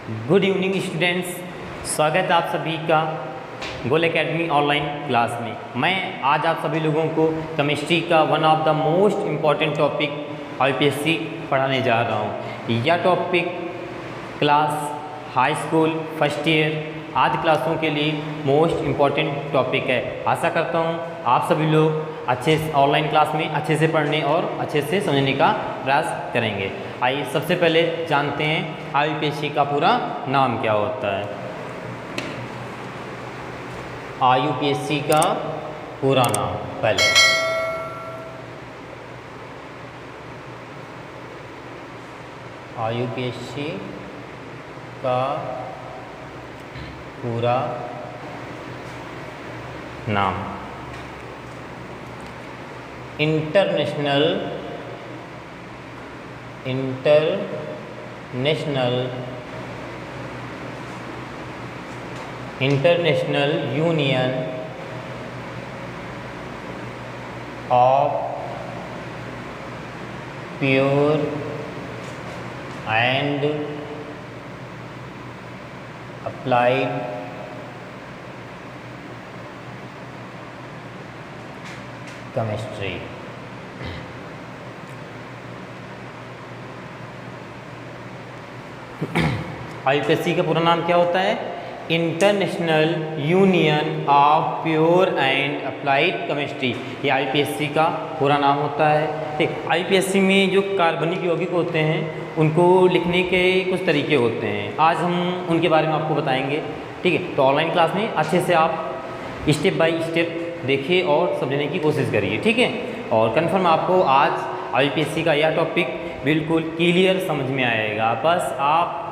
Good evening students, स्वागत है आप सभी का गोल एकेडमी ऑनलाइन क्लास में। मैं आज आप सभी लोगों को केमिस्ट्री का one of the most important topic IPSC पढ़ाने जा रहा हूँ। यह topic class high school first year आदि क्लासों के लिए मोस्ट इम्पॉर्टेंट टॉपिक है। आशा करता हूँ आप सभी लोग अच्छे ऑनलाइन क्लास में अच्छे से पढ़ने और अच्छे से समझने का प्रयास करेंगे। आइए सबसे पहले जानते हैं आईपीएससी का पूरा नाम क्या होता है। आईपीएससी का पूरा नाम पहले आईपीएससी का पूरा नाम international union of pure and applied chemistry. IPSC का पूरा नाम क्या होता है? International union of pure and applied chemistry. ये आईपीएससी का पूरा नाम होता है। ठीक, आईपीएससी में जो कार्बनिक यौगिक होते हैं उनको लिखने के कुछ तरीके होते हैं, आज हम उनके बारे में आपको बताएंगे। ठीक है, तो ऑनलाइन क्लास में अच्छे से आप स्टेप बाय स्टेप देखिए और समझने की कोशिश करिए। ठीक है, और कन्फर्म आपको आज आईपीएससी का यह टॉपिक बिल्कुल क्लियर समझ में आएगा। बस आप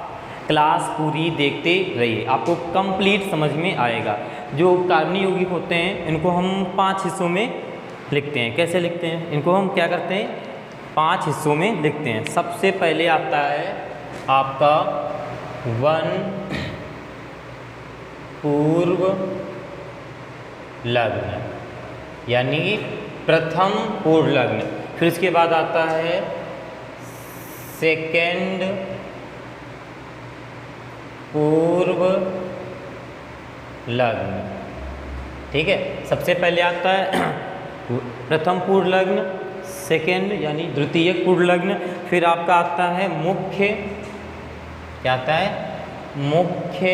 क्लास पूरी देखते रहिए, आपको कंप्लीट समझ में आएगा। जो कार्बनिक यौगिक होते हैं इनको हम 5 हिस्सों में लिखते हैं। कैसे लिखते हैं? इनको हम क्या करते हैं? 5 हिस्सों में लिखते हैं। सबसे पहले आता है आपका वन पूर्व लग्न, यानी प्रथम पूर्व लग्न। फिर इसके बाद आता है सेकेंड पूर्व लग्न। ठीक है, सबसे पहले आता है प्रथम पूर्व लग्न, सेकेंड यानी द्वितीय पूर्व लग्न। फिर आपका आता है मुख्य, क्या आता है? मुख्य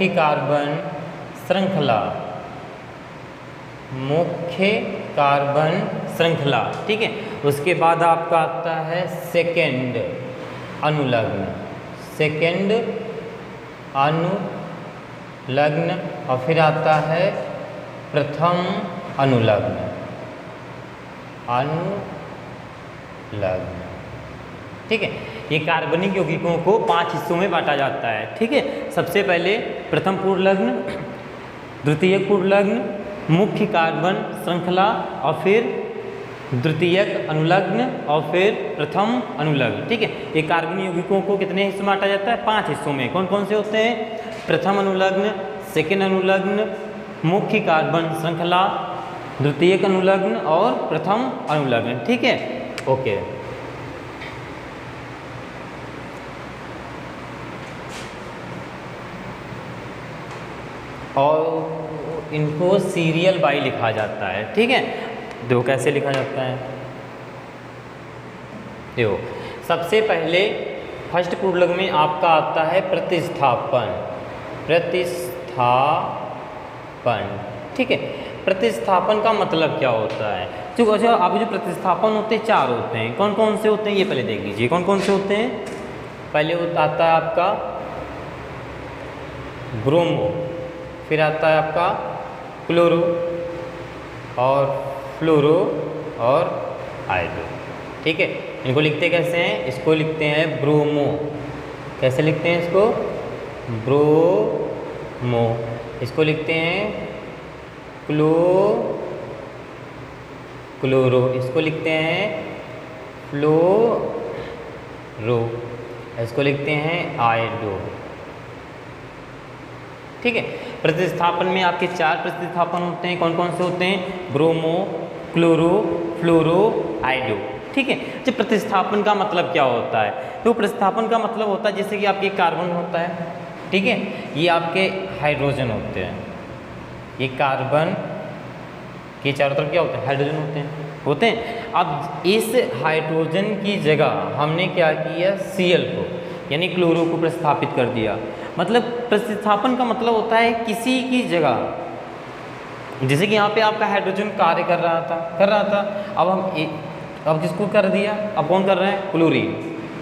कार्बन श्रृंखला, मुख्य कार्बन श्रृंखला। ठीक है, उसके बाद आपका आता है सेकेंड अनुलग्न, सेकेंड अनुलग्न। और फिर आता है प्रथम अनुलग्न, ठीक है। ये कार्बनिक यौगिकों को 5 हिस्सों में बांटा जाता है। ठीक है, सबसे पहले प्रथम पूर्व लग्न, द्वितीय पूर्व लग्न, मुख्य कार्बन श्रृंखला, और फिर द्वितीयक अनुलग्न, और फिर प्रथम अनुलग्न। ठीक है, ये कार्बनिक यौगिकों को कितने हिस्सों में बांटा जाता है? 5 हिस्सों में। कौन कौन से होते हैं? प्रथम अनुलग्न, सेकेंड अनुलग्न, मुख्य कार्बन श्रृंखला, द्वितीयक अनुलग्न और प्रथम अनुलग्न। ठीक है, ओके। और इनको सीरियल बाई लिखा जाता है। ठीक है, देखो कैसे लिखा जाता है। देखो, सबसे पहले फर्स्ट पूर्व लग्न में आपका आता है प्रतिस्थापन। ठीक है, प्रतिस्थापन का मतलब क्या होता है? जो आप जो प्रतिस्थापन होते हैं 4 होते हैं। कौन कौन से होते हैं ये पहले देख लीजिए। कौन कौन से होते हैं? पहले आता है आपका ब्रोमो, फिर आता है आपका क्लोरो और फ्लोरो और आयोडो। ठीक है, इनको लिखते कैसे हैं? इसको लिखते हैं ब्रोमो। कैसे लिखते हैं इसको? ब्रोमो। इसको लिखते हैं क्लोरो। इसको लिखते हैं फ्लोरो। इसको लिखते हैं आयोडो। ठीक है, प्रतिस्थापन में आपके 4 प्रतिस्थापन होते हैं। कौन कौन से होते हैं? Bromo, chloro, fluoro iodo. ठीक है। जब प्रतिस्थापन का मतलब क्या होता है, तो प्रतिस्थापन का मतलब होता है जैसे कि आपके कार्बन होता है, ठीक है, ये आपके हाइड्रोजन होते हैं, ये कार्बन के चारों तरफ क्या होते हैं, हाइड्रोजन होते हैं। अब इस हाइड्रोजन की जगह हमने क्या किया, Cl को यानी क्लोरो को प्रतिस्थापित कर दिया। मतलब प्रतिस्थापन का मतलब होता है किसी की जगह, जैसे कि यहाँ पे आपका हाइड्रोजन कार्य कर रहा था, अब किसको कर दिया, अब कौन कर रहे हैं, क्लोरीन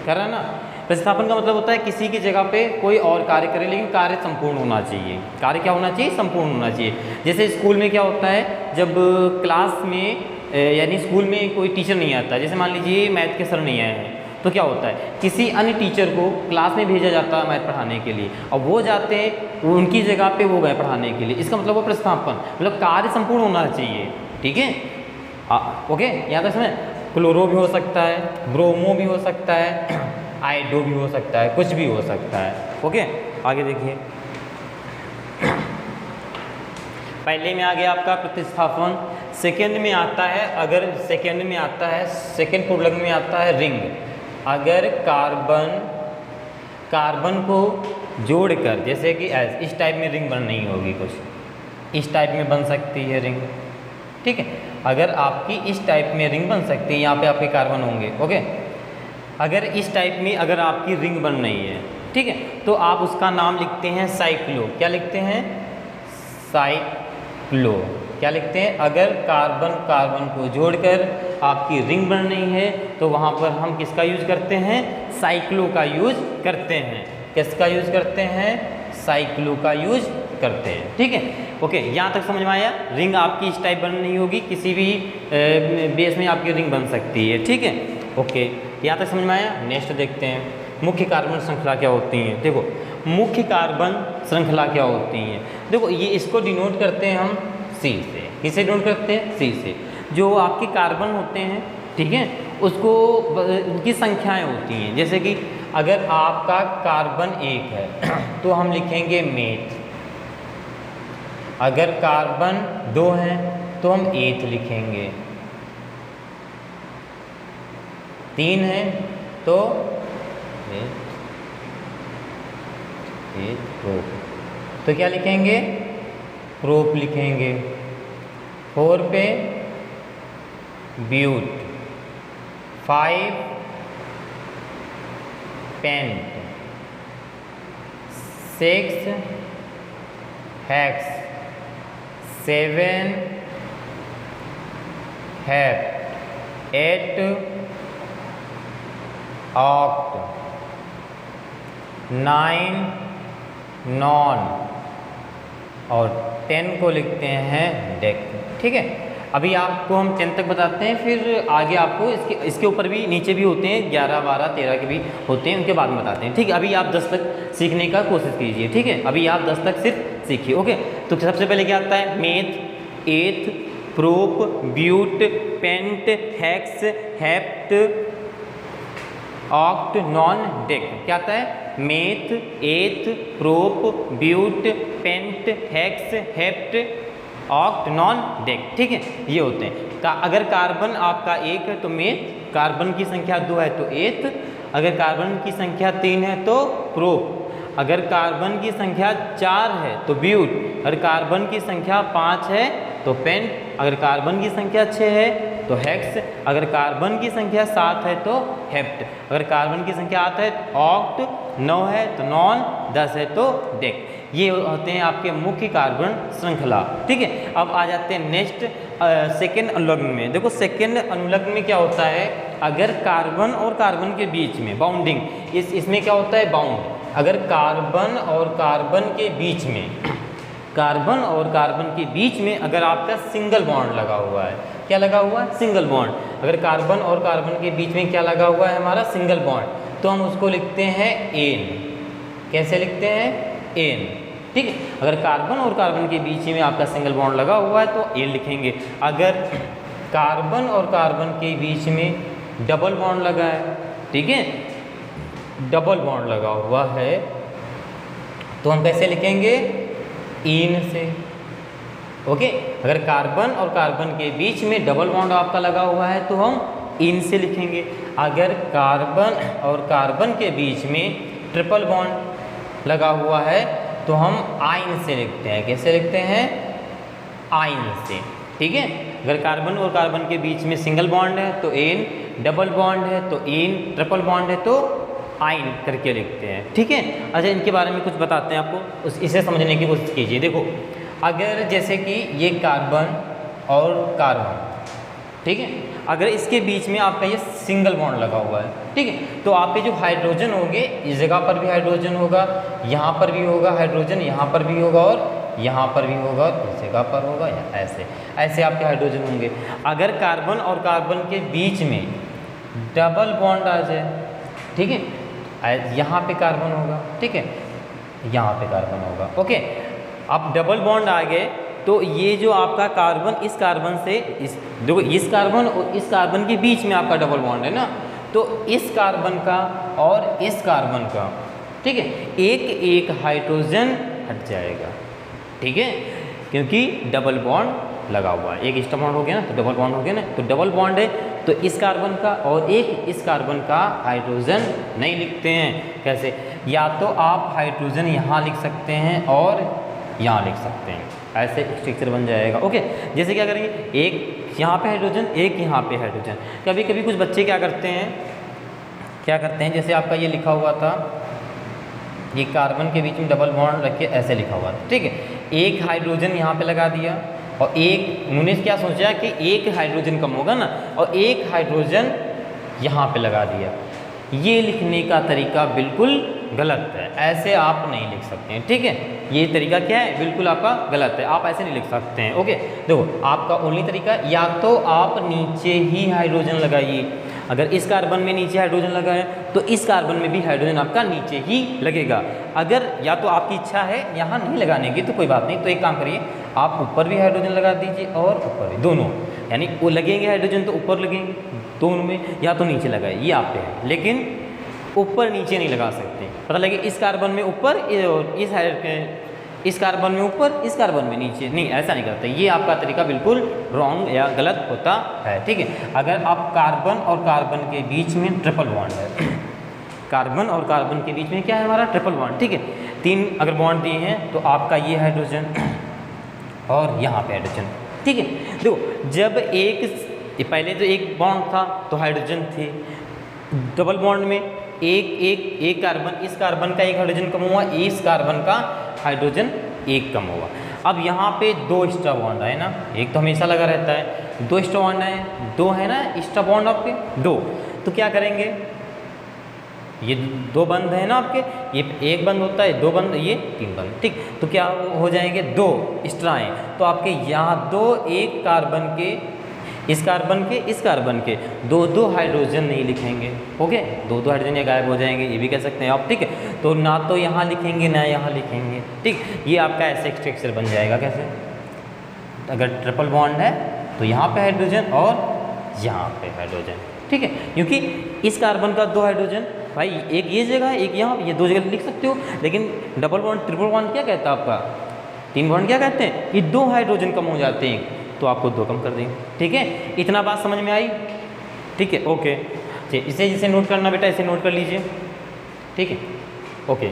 कर रहा है ना। प्रतिस्थापन का मतलब होता है किसी की जगह पे कोई और कार्य करे, लेकिन कार्य संपूर्ण होना चाहिए। कार्य क्या होना चाहिए, संपूर्ण होना चाहिए। जैसे स्कूल में क्या होता है, जब क्लास में यानी स्कूल में कोई टीचर नहीं आता, जैसे मान लीजिए मैथ के सर नहीं आए हैं, तो क्या होता है, किसी अन्य टीचर को क्लास में भेजा जाता है मैथ पढ़ाने के लिए, और वो जाते हैं, वो उनकी जगह पे वो गए पढ़ाने के लिए। इसका मतलब वो प्रतिस्थापन, मतलब कार्य संपूर्ण होना चाहिए। ठीक है, ओके, यहाँ तक समझ। क्लोरो भी हो सकता है, ब्रोमो भी हो सकता है, आइडो भी हो सकता है, कुछ भी हो सकता है। ओके, आगे देखिए। पहले में आ गया आपका प्रतिस्थापन। सेकंड में आता है, अगर सेकंड में आता है, सेकंड प्रोडक्ट में आता है रिंग। अगर कार्बन को जोड़कर, जैसे कि इस टाइप में रिंग बन नहीं होगी, कुछ इस टाइप में बन सकती है रिंग। ठीक है, अगर आपकी इस टाइप में रिंग बन सकती है, यहाँ पे आपके कार्बन होंगे। ओके, अगर इस टाइप में अगर आपकी रिंग बन रही है, ठीक है, तो आप उसका नाम लिखते हैं साइक्लो। क्या लिखते हैं, साइक्लो। क्या लिखते हैं, अगर कार्बन को जोड़कर आपकी रिंग बन रही है, तो वहाँ पर हम किसका यूज करते हैं, साइक्लो का यूज करते हैं। किसका यूज करते हैं, साइक्लो का यूज करते हैं। ठीक है, ओके, यहाँ तक समझ में आया। रिंग आपकी इस टाइप बन नहीं होगी, किसी भी बेस में आपकी रिंग बन सकती है। ठीक है, ओके, यहाँ तक समझ में आया। नेक्स्ट देखते हैं, मुख्य कार्बन श्रृंखला क्या होती हैं। देखो, मुख्य कार्बन श्रृंखला क्या होती हैं। देखो, ये इसको डिनोट करते हैं हम C से। किसे डिनोट करते हैं, C से। जो आपके कार्बन होते हैं, ठीक है, उसको उनकी संख्याएं होती हैं। जैसे कि अगर आपका कार्बन 1 है तो हम लिखेंगे मेथ। अगर कार्बन 2 है तो हम एथ लिखेंगे। 3 है तो प्रोप, तो क्या लिखेंगे, प्रोप लिखेंगे। 4 पे but, 5 pent, 6 hex, 7 hept, 8 oct, 9 non, और 10 को लिखते हैं डेक। ठीक है, अभी आपको हम 10 तक बताते हैं, फिर आगे आपको इसके ऊपर भी, नीचे भी होते हैं, 11, 12, 13 के भी होते हैं, उनके बाद में बताते हैं। ठीक है, अभी आप 10 तक सीखने का कोशिश कीजिए। ठीक है, अभी आप 10 तक सिर्फ सीखिए। ओके, तो सबसे पहले क्या आता है, meth, eth, prop, but, pent, hex, hept, oct, non, dec. क्या आता है, meth, eth, prop, but, pent, hex, hept, oct, non, dec. ठीक है, ये होते हैं। अगर कार्बन आपका 1 है तो मेथ, कार्बन की संख्या 2 है तो एथ, अगर कार्बन की संख्या 3 है तो प्रोप, अगर कार्बन की संख्या 4 है तो ब्यूट, अगर कार्बन की संख्या 5 है तो पेंट, अगर कार्बन की संख्या 6 है तो हेक्स, अगर कार्बन की संख्या 7 है तो हेप्ट, अगर कार्बन की संख्या 8 है तो ऑक्ट, 9 है तो नॉन, 10 है तो डेक। ये होते हैं आपके मुख्य कार्बन श्रृंखला। ठीक है, अब आ जाते हैं नेक्स्ट सेकेंड अनुलग्न में। देखो, सेकेंड अनुलग्न में क्या होता है, अगर कार्बन और कार्बन के बीच में बाउंडिंग, इसमें क्या होता है, बाउंड। अगर कार्बन और कार्बन के बीच में, कार्बन और कार्बन के बीच में अगर आपका सिंगल बॉन्ड लगा हुआ है, क्या लगा हुआ है, सिंगल बॉन्ड। अगर कार्बन और कार्बन के बीच में क्या लगा हुआ है, हमारा सिंगल बॉन्ड, तो हम उसको लिखते हैं एन। कैसे लिखते हैं, एन। ठीक है, अगर कार्बन और कार्बन के बीच में आपका सिंगल बॉन्ड लगा हुआ है तो एन लिखेंगे। अगर कार्बन और कार्बन के बीच में डबल बॉन्ड लगा है, ठीक है, डबल बॉन्ड लगा हुआ है, तो हम कैसे लिखेंगे, इन से। ओके, अगर कार्बन और कार्बन के बीच में डबल बॉन्ड आपका लगा हुआ है तो हम इन से लिखेंगे। अगर कार्बन और कार्बन के बीच में ट्रिपल बॉन्ड लगा हुआ है तो हम आइन से लिखते हैं। कैसे लिखते हैं? आइन से। ठीक है, अगर कार्बन और कार्बन के बीच में सिंगल बॉन्ड है तो एन, डबल बॉन्ड है तो एन, ट्रिपल बॉन्ड है तो आइन करके लिखते हैं। ठीक है, अच्छा इनके बारे में कुछ बताते हैं आपको, इसे समझने की कोशिश कीजिए। देखो, अगर जैसे कि ये कार्बन और कार्बन, ठीक है, अगर इसके बीच में आपका ये सिंगल बॉन्ड लगा हुआ है, ठीक है, तो आपके जो हाइड्रोजन होंगे, इस जगह पर भी हाइड्रोजन होगा, यहाँ पर भी होगा हाइड्रोजन, यहाँ पर भी होगा और यहाँ पर भी होगा, इस जगह पर होगा, या ऐसे ऐसे आपके हाइड्रोजन होंगे। अगर कार्बन और कार्बन के बीच में डबल बॉन्ड आ जाए, ठीक है, यहाँ पे कार्बन होगा, ठीक है, यहाँ पे कार्बन होगा। ओके, अब डबल बॉन्ड आ गए तो ये जो आपका कार्बन इस कार्बन से इस, देखो इस कार्बन और इस कार्बन के बीच में आपका डबल बॉन्ड है ना, तो इस कार्बन का और इस कार्बन का, ठीक है, एक एक हाइड्रोजन हट जाएगा। ठीक है, क्योंकि डबल बॉन्ड लगा हुआ है, एक एक्स्ट्रा बॉन्ड हो गया ना, तो डबल बॉन्ड हो गया ना, तो डबल बॉन्ड है तो इस कार्बन का और एक इस कार्बन का हाइड्रोजन नहीं लिखते हैं। कैसे? या तो आप हाइड्रोजन यहाँ लिख सकते हैं और यहाँ लिख सकते हैं, ऐसे स्ट्रक्चर बन जाएगा। ओके, जैसे क्या करेंगे, एक यहाँ पे हाइड्रोजन, एक यहाँ पे हाइड्रोजन। कभी कभी कुछ बच्चे क्या करते हैं, जैसे आपका ये लिखा हुआ था, ये कार्बन के बीच में डबल बॉन्ड रख के ऐसे लिखा हुआ था, ठीक है, एक हाइड्रोजन यहाँ पे लगा दिया और एक, उन्होंने क्या सोचा कि एक हाइड्रोजन कम होगा ना, और एक हाइड्रोजन यहाँ पे लगा दिया। ये लिखने का तरीका बिल्कुल गलत है, ऐसे आप नहीं लिख सकते हैं। ठीक है, ये तरीका क्या है, बिल्कुल आपका गलत है, आप ऐसे नहीं लिख सकते हैं। ओके, देखो आपका ओनली तरीका, या तो आप नीचे ही हाइड्रोजन लगाइए, अगर इस कार्बन में नीचे हाइड्रोजन लगा है तो इस कार्बन में भी हाइड्रोजन आपका नीचे ही लगेगा। अगर या तो आपकी इच्छा है यहाँ नहीं लगाने की तो कोई बात नहीं, तो एक काम करिए, आप ऊपर भी हाइड्रोजन लगा दीजिए और ऊपर भी, दोनों, यानी वो लगेंगे हाइड्रोजन तो ऊपर लगेंगे दोनों में, या तो नीचे लगाए, ये आप पे है, लेकिन ऊपर नीचे नहीं लगा सकते। पता लगे इस कार्बन में ऊपर और इस कार्बन में ऊपर, इस कार्बन में नीचे, नहीं, ऐसा नहीं करते। ये आपका तरीका बिल्कुल रॉन्ग या गलत होता है। ठीक है, अगर आप कार्बन और कार्बन के बीच में ट्रिपल बॉन्ड है, कार्बन और कार्बन के बीच में क्या है हमारा, ट्रिपल बॉन्ड, ठीक है, 3 अगर बॉन्ड दिए हैं तो आपका ये हाइड्रोजन और यहाँ पे हाइड्रोजन। ठीक है, देखो जब पहले तो एक बॉन्ड था तो हाइड्रोजन थे, डबल बॉन्ड में एक कार्बन, इस कार्बन का एक हाइड्रोजन कम हुआ, इस कार्बन का हाइड्रोजन एक कम हुआ। अब यहाँ पे 2 एक्स्ट्रा बॉन्ड आए ना, एक तो हमेशा लगा रहता है, 2 एक्स्ट्रा बॉन्ड आए, 2 है ना एक्स्ट्रा बॉन्ड आपके 2, तो क्या करेंगे, ये 2 बंद है ना आपके, ये एक बंद होता है, 2 बंद, ये 3 बंद, ठीक, तो क्या हो जाएंगे, 2 एक्स्ट्रा आए, तो आपके यहाँ 2, एक कार्बन के, इस कार्बन के, इस कार्बन के 2 हाइड्रोजन नहीं लिखेंगे। ओके, 2 हाइड्रोजन ये गायब हो जाएंगे, ये भी कह सकते हैं आप। ठीक है, तो ना तो यहाँ लिखेंगे ना यहाँ लिखेंगे। ठीक, ये आपका ऐसे स्ट्रक्चर बन जाएगा। कैसे? अगर ट्रिपल बॉन्ड है तो यहाँ पे हाइड्रोजन और यहाँ पे हाइड्रोजन। ठीक है, क्योंकि इस कार्बन का 2 हाइड्रोजन, भाई एक ये जगह है, एक यहाँ, ये 2 जगह लिख सकते हो, लेकिन डबल बॉन्ड ट्रिपल बॉन्ड क्या कहता है आपका, 3 बॉन्ड क्या कहते हैं, ये 2 हाइड्रोजन कम हो जाते हैं तो आपको 2 कम कर देंगे। ठीक है, इतना बात समझ में आई? ठीक है, ओके, इसे नोट करना बेटा, इसे नोट कर लीजिए। ठीक है, ओके,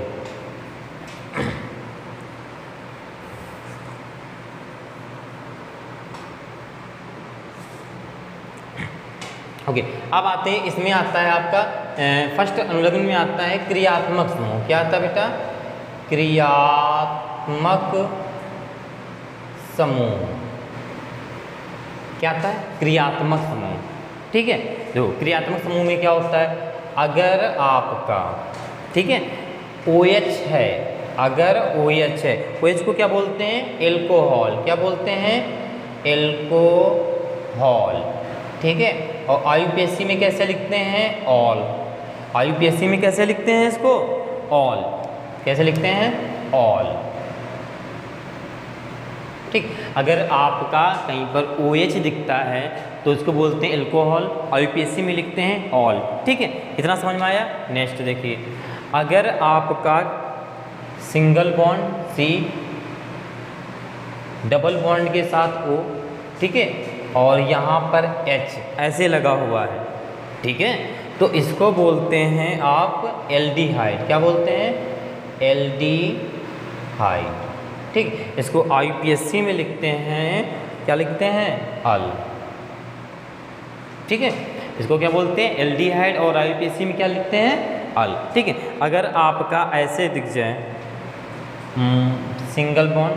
ओके, अब आते हैं, इसमें आता है आपका फर्स्ट अनुलग्न में आता है क्रियात्मक समूह। क्या आता है बेटा? क्रियात्मक समूह। क्या आता है? क्रियात्मक समूह। ठीक है, देखो क्रियात्मक समूह में क्या होता है, अगर आपका, ठीक है, OH है, अगर OH है, OH को क्या बोलते हैं, एल्कोहल। क्या बोलते हैं? एल्कोहल। ठीक है, और IUPAC में कैसे लिखते हैं, ऑल। IUPAC में कैसे लिखते हैं इसको, ऑल। कैसे लिखते हैं, ऑल। ठीक, अगर आपका कहीं पर OH दिखता है तो इसको बोलते हैं एल्कोहल, IUPAC में लिखते हैं ऑल। ठीक है, इतना समझ में आया? नेक्स्ट देखिए, अगर आपका single bond C, double bond के साथ O, ठीक है, और यहाँ पर H ऐसे लगा हुआ है, ठीक है, तो इसको बोलते हैं आप एल्डिहाइड। क्या बोलते हैं? एल्डिहाइड, ठीक। इसको IUPAC में लिखते हैं, क्या लिखते हैं? अल, ठीक है। इसको क्या बोलते हैं? एल्डिहाइड, और IUPAC में क्या लिखते हैं? अल, ठीक है। अगर आपका ऐसे दिख जाए सिंगल बॉन्ड,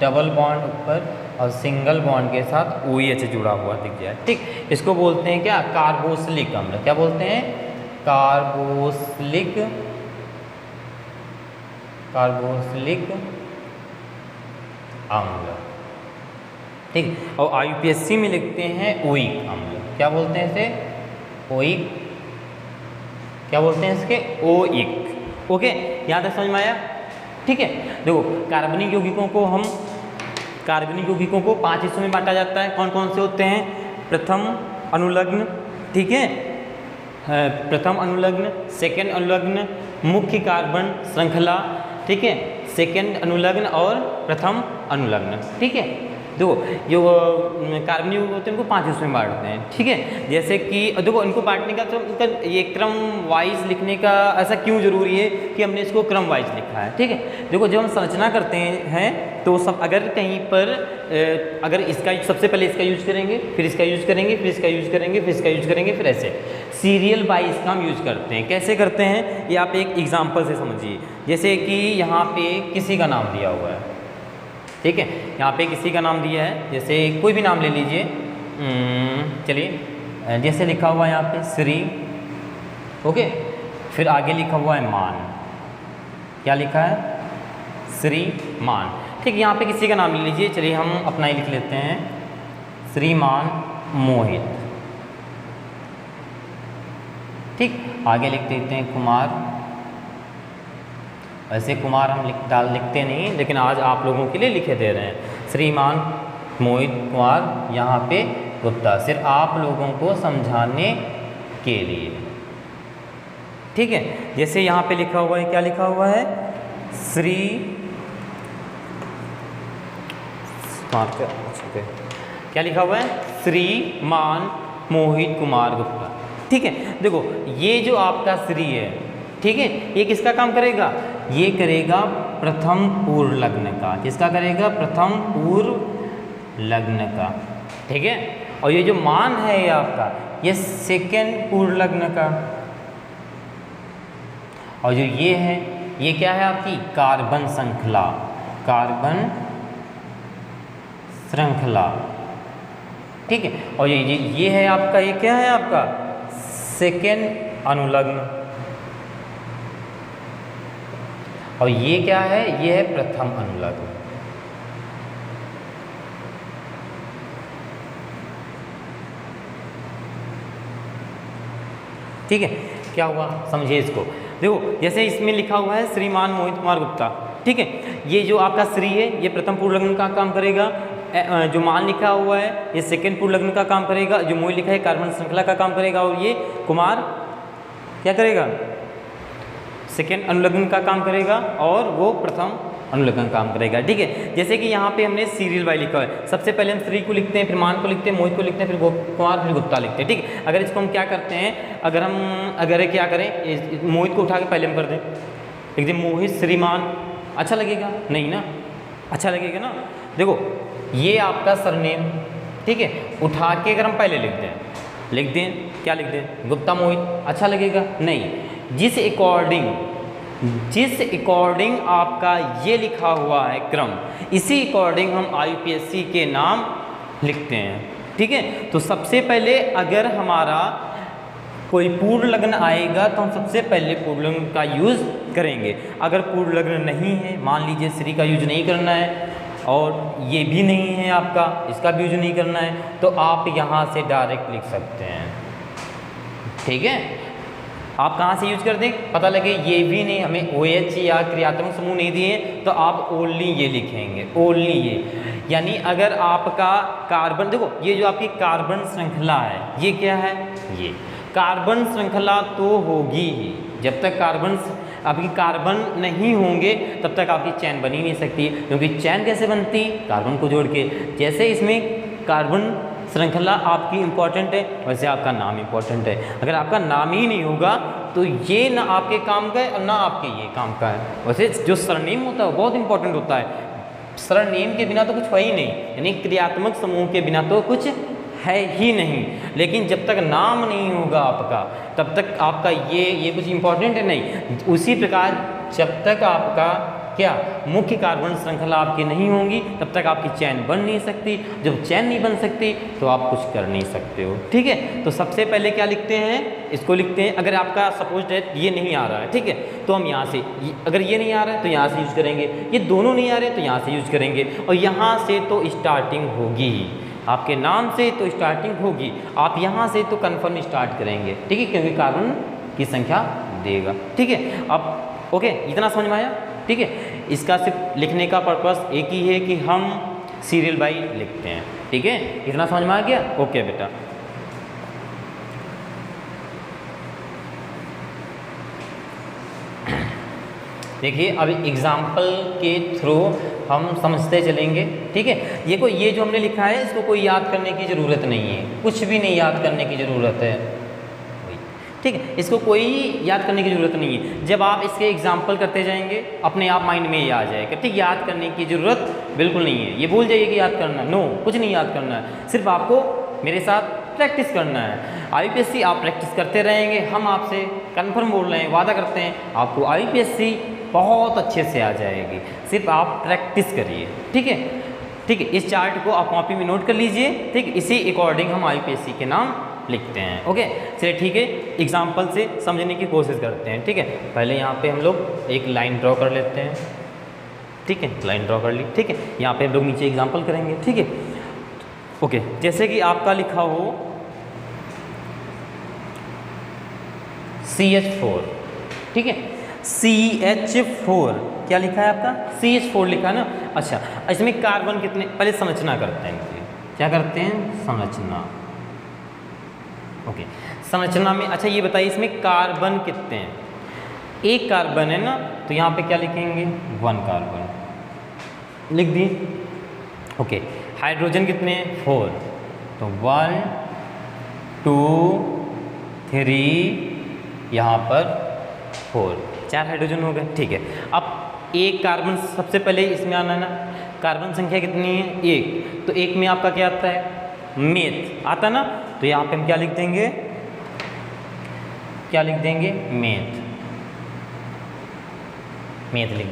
डबल बॉन्ड ऊपर और सिंगल बॉन्ड के साथ OH जुड़ा हुआ दिख जाए, ठीक, इसको बोलते हैं क्या? कार्बोक्सिलिक अम्ल। क्या बोलते हैं? कार्बोक्सिलिक अम्ल, ठीक। और IUPAC में लिखते हैं ओइक अम्ल। क्या बोलते हैं इसे? ओइक, क्या बोलते हैं इसके? ओइक। ओके, यहाँ तक समझ में आया? ठीक है। देखो कार्बनिक यौगिकों को 5 हिस्सों में बांटा जाता है। कौन कौन से होते हैं? प्रथम अनुलग्न, ठीक है, प्रथम अनुलग्न, सेकेंड अनुलग्न, मुख्य कार्बन श्रृंखला, ठीक है, सेकेंड अनुलग्न और प्रथम अनुलग्न, ठीक है। देखो जो कार्बनिक यौगिक होते हैं उनको 5 हिस्सों में बांटते हैं, ठीक है। जैसे कि देखो इनको बांटने का इनका ये क्रम वाइज लिखने का ऐसा क्यों जरूरी है कि हमने इसको क्रम वाइज लिखा है, ठीक है। देखो जब हम संरचना करते हैं तो सब अगर कहीं पर अगर इसका सबसे पहले इसका यूज करेंगे, फिर इसका यूज करेंगे, फिर इसका यूज करेंगे, फिर इसका यूज करेंगे, फिर ऐसे सीरियल वाइज का हम यूज करते हैं। कैसे करते हैं ये आप एक एग्जाम्पल से समझिए। जैसे कि यहाँ पे किसी का नाम दिया हुआ है, ठीक है, यहाँ पे किसी का नाम दिया है, जैसे कोई भी नाम ले लीजिए, चलिए जैसे लिखा हुआ है यहाँ पे श्री, ओके, फिर आगे लिखा हुआ है मान। क्या लिखा है? श्रीमान, ठीक। यहाँ पे किसी का नाम ले लीजिए, चलिए हम अपना ही लिख लेते हैं, श्रीमान मोहित, ठीक। आगे लिख देते हैं कुमार। वैसे कुमार हम लिखते नहीं, लेकिन आज आप लोगों के लिए लिखे दे रहे हैं, श्रीमान मोहित कुमार, यहाँ पे गुप्ता, सिर्फ आप लोगों को समझाने के लिए, ठीक है। जैसे यहाँ पे लिखा हुआ है, क्या लिखा हुआ है? श्री, क्या लिखा हुआ है? श्रीमान मोहित कुमार गुप्ता, ठीक है। देखो ये जो आपका श्री है, ठीक है, ये किसका काम करेगा? ये करेगा प्रथम पूर्व लग्न का। किसका करेगा? प्रथम पूर्व लग्न का, ठीक है। और ये जो मान है ये आपका, ये सेकेंड पूर्व लग्न का। और जो ये है, ये क्या है आपकी? कार्बन श्रृंखला, कार्बन श्रृंखला, ठीक है। और ये है आपका, ये क्या है आपका? सेकेंड अनुलग्न। और ये क्या है? ये है प्रथम अनुलग्न, ठीक है। क्या हुआ समझिए इसको। देखो जैसे इसमें लिखा हुआ है श्रीमान मोहित कुमार गुप्ता, ठीक है, ये जो आपका श्री है ये प्रथम पूर्व लग्न का काम करेगा, जो मान लिखा हुआ है ये सेकेंड पूर्व लग्न का काम करेगा, जो मोहित लिखा है कार्बन श्रृंखला का काम करेगा, और ये कुमार क्या करेगा? सेकेंड अनुलग्न का काम करेगा, और वो प्रथम अनुलग्न काम करेगा, ठीक है। जैसे कि यहाँ पे हमने सीरियल वाई लिखा है, सबसे पहले हम श्री को लिखते हैं, फिर मान को लिखते हैं, मोहित को लिखते हैं, फिर कुमार, फिर गुप्ता लिखते हैं, ठीक है। अगर इसको हम क्या करते हैं, अगर क्या करें, मोहित को उठा के पहले हम कर दें, लिख दें मोहित श्रीमान, अच्छा लगेगा? नहीं ना, अच्छा लगेगा ना। देखो ये आपका सरनेम, ठीक है, उठा के अगर हम पहले लिख दें, क्या लिख दें? गुप्ता मोहित, अच्छा लगेगा? नहीं। जिस अकॉर्डिंग आपका ये लिखा हुआ है क्रम, इसी अकॉर्डिंग हम IUPAC के नाम लिखते हैं, ठीक है। तो सबसे पहले अगर हमारा कोई पूर्ण लग्न आएगा तो हम सबसे पहले पूर्ण लग्न का यूज़ करेंगे। अगर पूर्ण लग्न नहीं है, मान लीजिए श्री का यूज नहीं करना है और ये भी नहीं है आपका, इसका भी यूज नहीं करना है, तो आप यहाँ से डायरेक्ट लिख सकते हैं, ठीक है। आप कहाँ से यूज कर दें, पता लगे ये भी नहीं, हमें OH या क्रियात्मक समूह नहीं दिए, तो आप ओनली ये लिखेंगे, ओनली ये। यानी अगर आपका कार्बन, देखो ये जो आपकी कार्बन श्रृंखला है, ये क्या है? ये कार्बन श्रृंखला तो होगी ही, जब तक कार्बन आपकी कार्बन नहीं होंगे तब तक आपकी चैन बन ही नहीं सकती, क्योंकि चैन कैसे बनती, कार्बन को जोड़ के। जैसे इसमें कार्बन श्रृंखला आपकी इम्पॉर्टेंट है, वैसे आपका नाम इम्पॉर्टेंट है। अगर आपका नाम ही नहीं होगा तो ये ना आपके काम का है और ना आपके ये काम का है। वैसे जो सरनेम होता है वो बहुत इंपॉर्टेंट होता है, सरनेम के बिना तो कुछ है ही नहीं, यानी क्रियात्मक समूह के बिना तो कुछ है ही नहीं। लेकिन जब तक नाम नहीं होगा आपका तब तक आपका ये कुछ इंपॉर्टेंट है नहीं। उसी प्रकार जब तक आपका क्या मुख्य कार्बन श्रृंखला आपकी नहीं होंगी तब तक आपकी चैन बन नहीं सकती। जब चैन नहीं बन सकती तो आप कुछ कर नहीं सकते हो, ठीक है। तो सबसे पहले क्या लिखते हैं, इसको लिखते हैं। अगर आपका सपोज डेट ये नहीं आ रहा है, ठीक है, तो हम यहाँ से, अगर ये नहीं आ रहा है तो यहाँ से यूज करेंगे, ये दोनों नहीं आ रहे तो यहाँ से यूज करेंगे, और यहाँ से तो स्टार्टिंग होगी ही, आपके नाम से तो स्टार्टिंग होगी, आप यहाँ से तो कन्फर्म स्टार्ट करेंगे, ठीक है, क्योंकि कार्बन की संख्या देगा, ठीक है। अब ओके, इतना समझ में आया, ठीक है। इसका सिर्फ लिखने का पर्पस एक ही है कि हम सीरियल बाई लिखते हैं, ठीक है। इतना समझ में आ गया, ओके बेटा। देखिए अब एग्जाम्पल के थ्रू हम समझते चलेंगे, ठीक है। ये जो हमने लिखा है इसको कोई याद करने की ज़रूरत नहीं है, कुछ भी नहीं याद करने की ज़रूरत है, ठीक है। इसको कोई याद करने की ज़रूरत नहीं है। जब आप इसके एग्जाम्पल करते जाएंगे अपने आप माइंड में ये आ जाएगा, ठीक। याद करने की ज़रूरत बिल्कुल नहीं है, ये भूल जाइए कि याद करना, नो, कुछ नहीं याद करना है, सिर्फ आपको मेरे साथ प्रैक्टिस करना है। IUPAC आप प्रैक्टिस करते रहेंगे, हम आपसे कन्फर्म बोल रहे हैं, वादा करते हैं आपको IUPAC बहुत अच्छे से आ जाएगी, सिर्फ आप प्रैक्टिस करिए, ठीक है, ठीक है। इस चार्ट को आप कॉपी में नोट कर लीजिए, ठीक। इसी अकॉर्डिंग हम IUPAC के नाम लिखते हैं, ओके। चलिए ठीक है, एग्जाम्पल से समझने की कोशिश करते हैं, ठीक है। पहले यहाँ पे हम लोग एक लाइन ड्रॉ कर लेते हैं, ठीक है, लाइन ड्रॉ कर ली, ठीक है। यहाँ पे हम लोग नीचे एग्जाम्पल करेंगे, ठीक है, ओके। जैसे कि आपका लिखा हो CH4, ठीक है, CH4 क्या लिखा है आपका, CH4 लिखा है ना। अच्छा, इसमें कार्बन कितने, पहले संरचना करते हैं इनकी, क्या करते हैं, संरचना, ओके। संरचना में अच्छा ये बताइए इसमें कार्बन कितने हैं, एक कार्बन है ना, तो यहाँ पे क्या लिखेंगे, 1 कार्बन लिख दी, ओके। हाइड्रोजन कितने हैं, 4, तो 1 2 3 यहाँ पर 4, 4 हाइड्रोजन हो गए, ठीक है। अब एक कार्बन सबसे पहले इसमें आना है ना, कार्बन संख्या कितनी है, 1, तो 1 में आपका क्या आता है, मेथ आता ना, तो यहाँ पे हम क्या लिख देंगे, क्या लिख देंगे, मेथ, मेथ लिख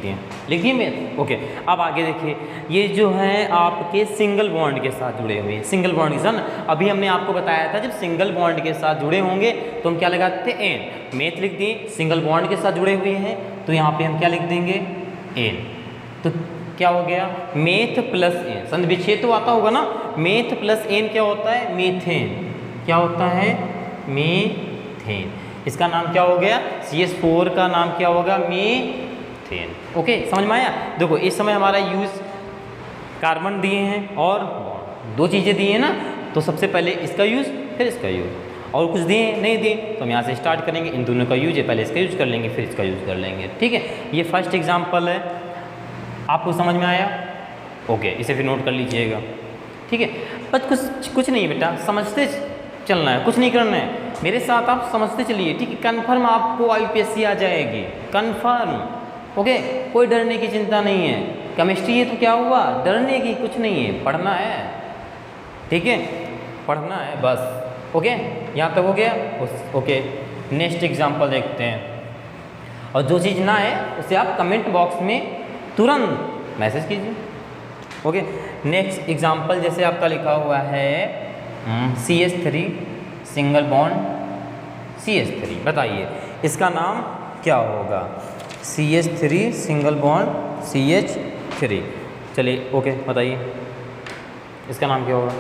दिए मेथ, ओके। अब आगे देखिए, ये जो है आपके सिंगल बॉन्ड के साथ जुड़े हुए हैं, सिंगल बॉन्ड के साथ ना, अभी हमने आपको बताया था जब सिंगल बॉन्ड के साथ जुड़े होंगे तो हम क्या लगाते हैं, एन, मेथ लिख दिए। सिंगल बॉन्ड के साथ जुड़े हुए हैं तो यहाँ पे हम क्या लिख देंगे, एन, तो क्या हो गया, मेथ प्लस एन, संधिविच्छेद तो आता होगा ना, मेथ प्लस एन क्या होता है, मीथेन, क्या होता है, मीथेन। इसका नाम क्या हो गया, CH4 का नाम क्या होगा, मीथेन, ओके। समझ में आया। देखो इस समय हमारा यूज कार्बन दिए हैं और बॉन्ड, दो चीज़ें दी हैं ना, तो सबसे पहले इसका यूज फिर इसका यूज, और कुछ दिए नहीं दिए तो हम यहाँ से स्टार्ट करेंगे, इन दोनों का यूज है, पहले इसका यूज कर लेंगे फिर इसका यूज कर लेंगे, ठीक है। ये फर्स्ट एग्जाम्पल है, आपको समझ में आया, ओके। इसे फिर नोट कर लीजिएगा, ठीक है। बस कुछ नहीं बेटा, समझते चलना है, कुछ नहीं करना है, मेरे साथ आप समझते चलिए, ठीक है। कन्फर्म आपको IUPAC आ जाएगी, कन्फर्म, ओके। कोई डरने की चिंता नहीं है, केमिस्ट्री है तो क्या हुआ, डरने की कुछ नहीं है, पढ़ना है, ठीक है, पढ़ना है बस, ओके। यहाँ तक हो गया, ओके। नेक्स्ट एग्जाम्पल देखते हैं, और जो चीज़ ना है उसे आप कमेंट बॉक्स में तुरंत मैसेज कीजिए, ओके। नेक्स्ट एग्जाम्पल जैसे आपका लिखा हुआ है CH3 सिंगल बॉन्ड CH3, बताइए इसका नाम क्या होगा, CH3 सिंगल बॉन्ड CH3, चलिए ओके, बताइए इसका नाम क्या होगा,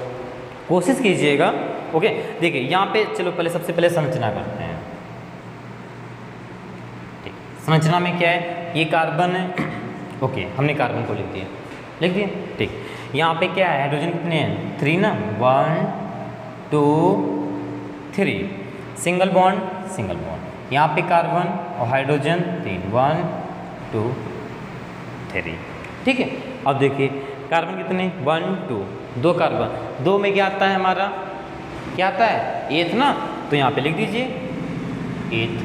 कोशिश कीजिएगा, ओके। देखिए यहाँ पे चलो पहले सबसे पहले संरचना करते हैं, ठीक। संरचना में क्या है, ये कार्बन है, ओके, हमने कार्बन को लिख दिया, ठीक। यहाँ पे क्या है, हाइड्रोजन कितने हैं, 3 ना, 1 2 3, सिंगल बॉन्ड, यहाँ पे कार्बन और हाइड्रोजन 3, 1 2 3, ठीक है। अब देखिए कार्बन कितने 1 2, 2 कार्बन, 2 में क्या आता है हमारा, क्या आता है एथ ना, तो यहाँ पे लिख दीजिए एथ,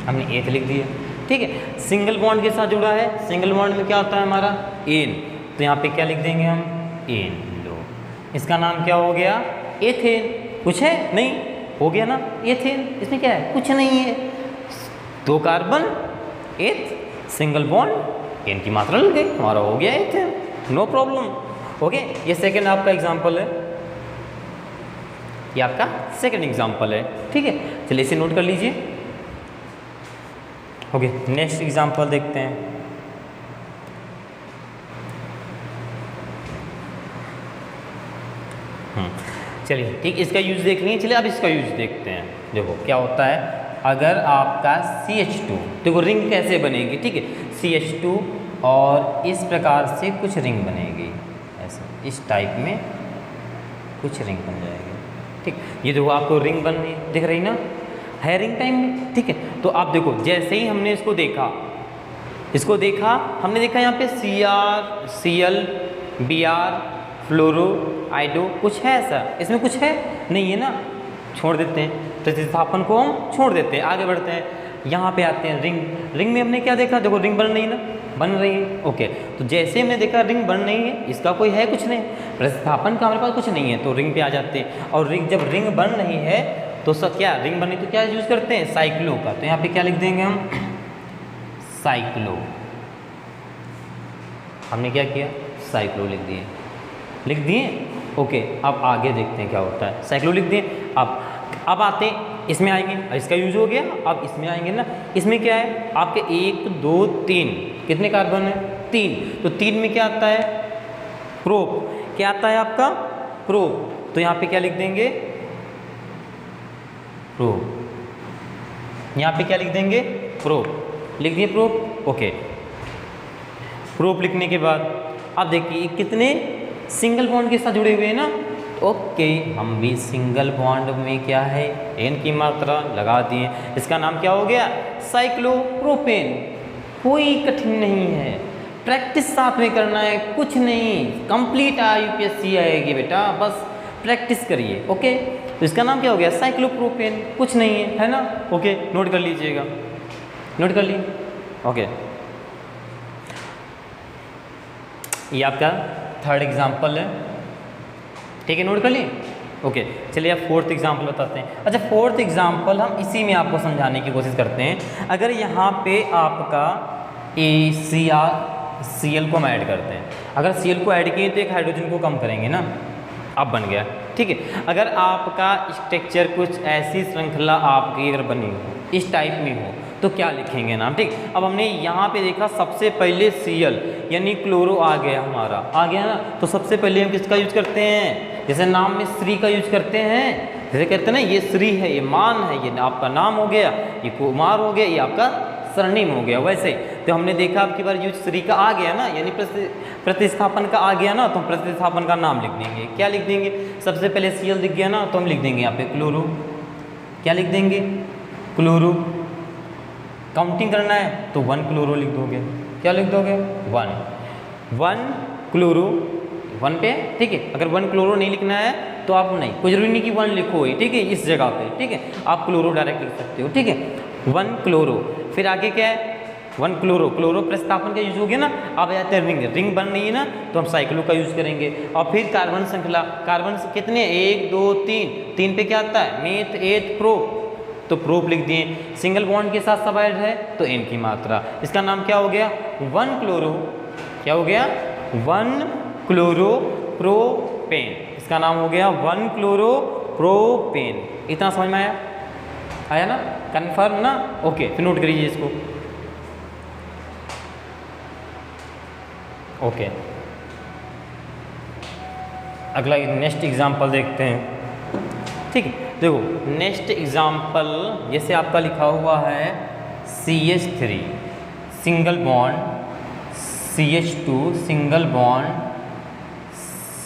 हमने एथ लिख दिया, ठीक है। सिंगल बॉन्ड के साथ जुड़ा है, सिंगल बॉन्ड में क्या होता है हमारा एन, तो यहाँ पे क्या लिख देंगे हम एन, लो इसका नाम क्या हो गया एथेन। कुछ है नहीं, हो गया ना एथेन, इसमें क्या है कुछ नहीं है, 2 कार्बन एथ सिंगल बॉन्ड एन की मात्रा लग गई, हमारा हो गया एथेन, नो प्रॉब्लम। ओके, ये सेकेंड आपका एग्जाम्पल है, ये आपका सेकेंड एग्जाम्पल है, ठीक है। चलिए इसे नोट कर लीजिए। ओके, नेक्स्ट एग्जाम्पल देखते हैं। चलिए ठीक, इसका यूज देख लेंगे। चलिए अब इसका यूज देखते हैं। देखो क्या होता है, अगर आपका CH2, देखो रिंग कैसे बनेगी, ठीक है, CH2 और इस प्रकार से कुछ रिंग बनेगी, ऐसे इस टाइप में कुछ रिंग बन जाएगी, ठीक। ये देखो आपको रिंग बन रही दिख रही ना, है रिंग टाइप में, ठीक है। तो आप देखो जैसे ही हमने इसको देखा, हमने देखा यहाँ पे Cr Cl Br फ्लोरो आइडो, कुछ है ऐसा, इसमें कुछ है नहीं है ना, छोड़ देते हैं, प्रतिस्थापन को हम छोड़ देते हैं, आगे बढ़ते हैं। यहाँ पे आते हैं रिंग, रिंग में हमने क्या देखा, देखो रिंग बन रही है ना, बन रही है, ओके। तो जैसे हमने देखा रिंग बन रही है, इसका कोई है कुछ नहीं, प्रतिस्थापन का हमारे पास कुछ नहीं है, तो रिंग पे आ जाते हैं। और रिंग जब रिंग बन रही है तो सब क्या रिंग बनी तो क्या यूज़ करते हैं साइक्लो का, तो यहाँ पे क्या लिख देंगे हम साइक्लो, हमने क्या किया साइक्लो लिख दिए, ओके। अब आगे देखते हैं क्या होता है, साइक्लो लिख दिए। अब आते हैं इसमें आएंगे, इसका यूज हो गया, अब इसमें आएंगे ना, इसमें क्या है आपके 1 2 3, कितने कार्बन है 3, तो 3 में क्या आता है प्रोप, क्या आता है आपका प्रोप, तो यहाँ पे क्या लिख देंगे प्रोप, यहाँ पे क्या लिख देंगे प्रोप, लिख दिए प्रोप, ओके। प्रोप लिखने के बाद अब देखिए कितने सिंगल बॉन्ड के साथ जुड़े हुए हैं ना, ओके, हम भी सिंगल बॉन्ड में क्या है एन की मात्रा लगा दिए, इसका नाम क्या हो गया साइक्लोप्रोपेन। कोई कठिन नहीं है, प्रैक्टिस साथ में करना है, कुछ नहीं, कंप्लीट यूपीएससी आएगी बेटा, बस प्रैक्टिस करिए, ओके। तो इसका नाम क्या हो गया साइक्लोप्रोपेन, कुछ नहीं है ना, ओके। नोट कर लीजिएगा, नोट कर लिए, ओके। ये आपका थर्ड एग्जाम्पल है, ठीक है, नोट कर लिए, ओके। चलिए अब फोर्थ एग्जाम्पल बताते हैं। अच्छा, फोर्थ एग्जाम्पल हम इसी में आपको समझाने की कोशिश करते हैं। अगर यहाँ पे आपका Cl को हम ऐड करते हैं, अगर Cl को ऐड किए तो एक हाइड्रोजन को कम करेंगे ना, अब बन गया, ठीक है। अगर आपका स्ट्रक्चर कुछ ऐसी श्रृंखला आपकी अगर बनी हो, इस टाइप में हो, तो क्या लिखेंगे नाम, ठीक। अब हमने यहाँ पे देखा सबसे पहले Cl यानी क्लोरो आ गया, हमारा आ गया ना, तो सबसे पहले हम किसका यूज करते हैं, जैसे नाम में श्री का यूज करते हैं, जैसे कहते हैं ना ये श्री है, ये मान है, ये आपका नाम हो गया, ये कुमार हो गया, ये आपका सरनेम हो गया, वैसे ही। तो हमने देखा अब की बार यूज श्री का आ गया ना, यानी प्रतिस्थापन का आ गया ना, तो हम प्रतिस्थापन का नाम लिख देंगे, क्या लिख देंगे, सबसे पहले Cl दिख गया ना, तो हम लिख देंगे यहाँ पे क्लोरो, क्या लिख देंगे क्लोरो। काउंटिंग करना है तो 1 क्लोरो लिख दोगे, क्या लिख दोगे 1 क्लोरो 1 पे, ठीक है। अगर 1 क्लोरो नहीं लिखना है तो आप नहीं, कुछ जरूरी नहीं कि 1 लिखो ही, ठीक है, इस जगह पे, ठीक है, आप क्लोरो डायरेक्ट लिख सकते हो, ठीक है, 1 क्लोरो। फिर आगे क्या है 1 क्लोरो, क्लोरो प्रतिस्थापन का यूज हो गया ना, अब आ जाते हैं रिंग, रिंग बन रही है ना, तो हम साइक्लो का यूज करेंगे। और फिर कार्बन श्रृंखला, कार्बन कितने 1 2 3, 3 पे क्या आता है मेथ एथ प्रो, तो प्रोप लिख दिए। सिंगल बॉन्ड के साथ सब ऐड है तो एन की मात्रा, इसका नाम क्या हो गया 1 क्लोरो, क्या हो गया 1 क्लोरो प्रोपेन, इसका नाम हो गया 1 क्लोरो प्रोपेन। इतना समझ में आया ना, कंफर्म ना, ओके। फिर नोट करिए इसको, ओके। अगला नेक्स्ट एग्जांपल देखते हैं, ठीक है। देखो नेक्स्ट एग्जाम्पल, जैसे आपका लिखा हुआ है CH3 single bond, CH2 single bond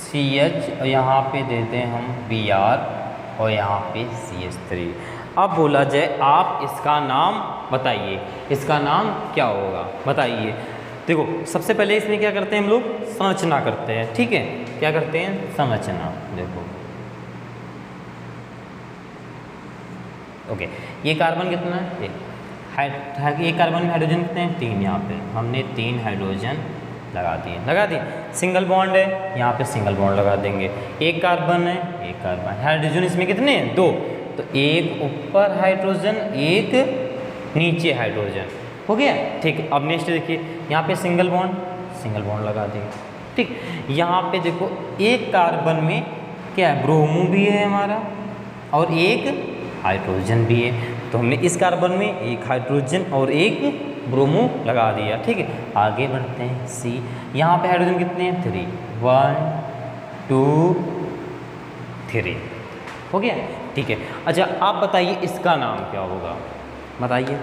CH, यहाँ पे देते हैं हम Br और यहाँ पे CH3। अब बोला जाए आप इसका नाम बताइए, इसका नाम क्या होगा बताइए। देखो सबसे पहले इसमें क्या करते हैं हम लोग, संरचना करते हैं, ठीक है। क्या करते हैं, संरचना। देखो ओके, ये कार्बन कितना है, ये कार्बन में हाइड्रोजन कितने हैं, 3। यहाँ पे हमने 3 हाइड्रोजन लगा दिए। सिंगल बॉन्ड है, यहाँ पे सिंगल बॉन्ड लगा देंगे। एक कार्बन है, एक कार्बन, हाइड्रोजन इसमें कितने हैं, 2, तो एक ऊपर हाइड्रोजन, एक नीचे हाइड्रोजन, हो गया, ठीक। अब नेक्स्ट देखिए, यहाँ पे सिंगल बॉन्ड लगा देंगे, ठीक। यहाँ पे देखो एक कार्बन में क्या है, ब्रोमो भी है हमारा और एक हाइड्रोजन भी है, तो हमने इस कार्बन में एक हाइड्रोजन और एक ब्रोमो लगा दिया, ठीक है। आगे बढ़ते हैं, सी। यहाँ पे हाइड्रोजन कितने हैं, 3, 1 2 3, हो गया, ठीक है। अच्छा आप बताइए इसका नाम क्या होगा, बताइए।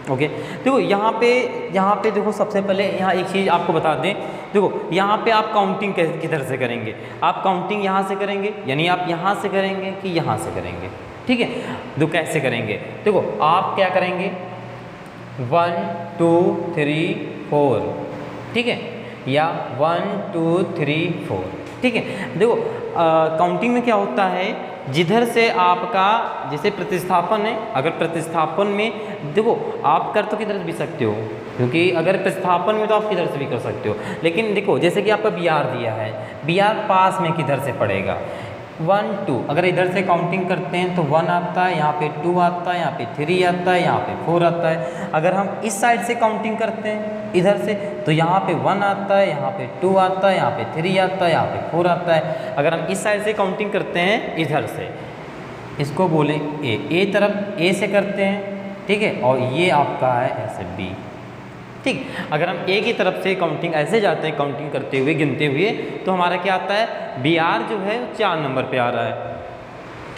ओके देखो यहाँ पे देखो सबसे पहले यहाँ एक चीज़ आपको बता दें। देखो यहाँ पे आप काउंटिंग किधर से करेंगे, आप काउंटिंग यहाँ से करेंगे, यानी आप यहाँ से करेंगे कि यहाँ से करेंगे, ठीक है। तो कैसे करेंगे, देखो आप क्या करेंगे, 1 2 3 4, ठीक है, या 1 2 3 4, ठीक है। देखो काउंटिंग में क्या होता है, जिधर से आपका जैसे प्रतिस्थापन है, अगर प्रतिस्थापन में देखो आप कर तो किधर से भी सकते हो, क्योंकि अगर प्रतिस्थापन में तो आप किधर से भी कर सकते हो, लेकिन देखो जैसे कि आपका बी आर दिया है, बी आर पास में किधर से पड़ेगा, 1 2, अगर इधर से काउंटिंग करते हैं तो 1 आता है, यहाँ पे 2 आता है, यहाँ पे 3 आता है, यहाँ पे 4 आता है। अगर हम इस साइड से काउंटिंग करते हैं इधर से, तो यहाँ पे 1 आता है, यहाँ पे 2 आता है, यहाँ पे 3 आता है, यहाँ पे 4 आता है। अगर हम इस साइड से काउंटिंग करते हैं इधर से, इसको बोले ए तरफ ए से करते हैं, ठीक है, और ये आपका है ऐसे बी, ठीक। अगर हम ए की तरफ से काउंटिंग ऐसे जाते हैं, काउंटिंग करते हुए गिनते हुए, तो हमारा क्या आता है, बी आर जो है 4 नंबर पे आ रहा है,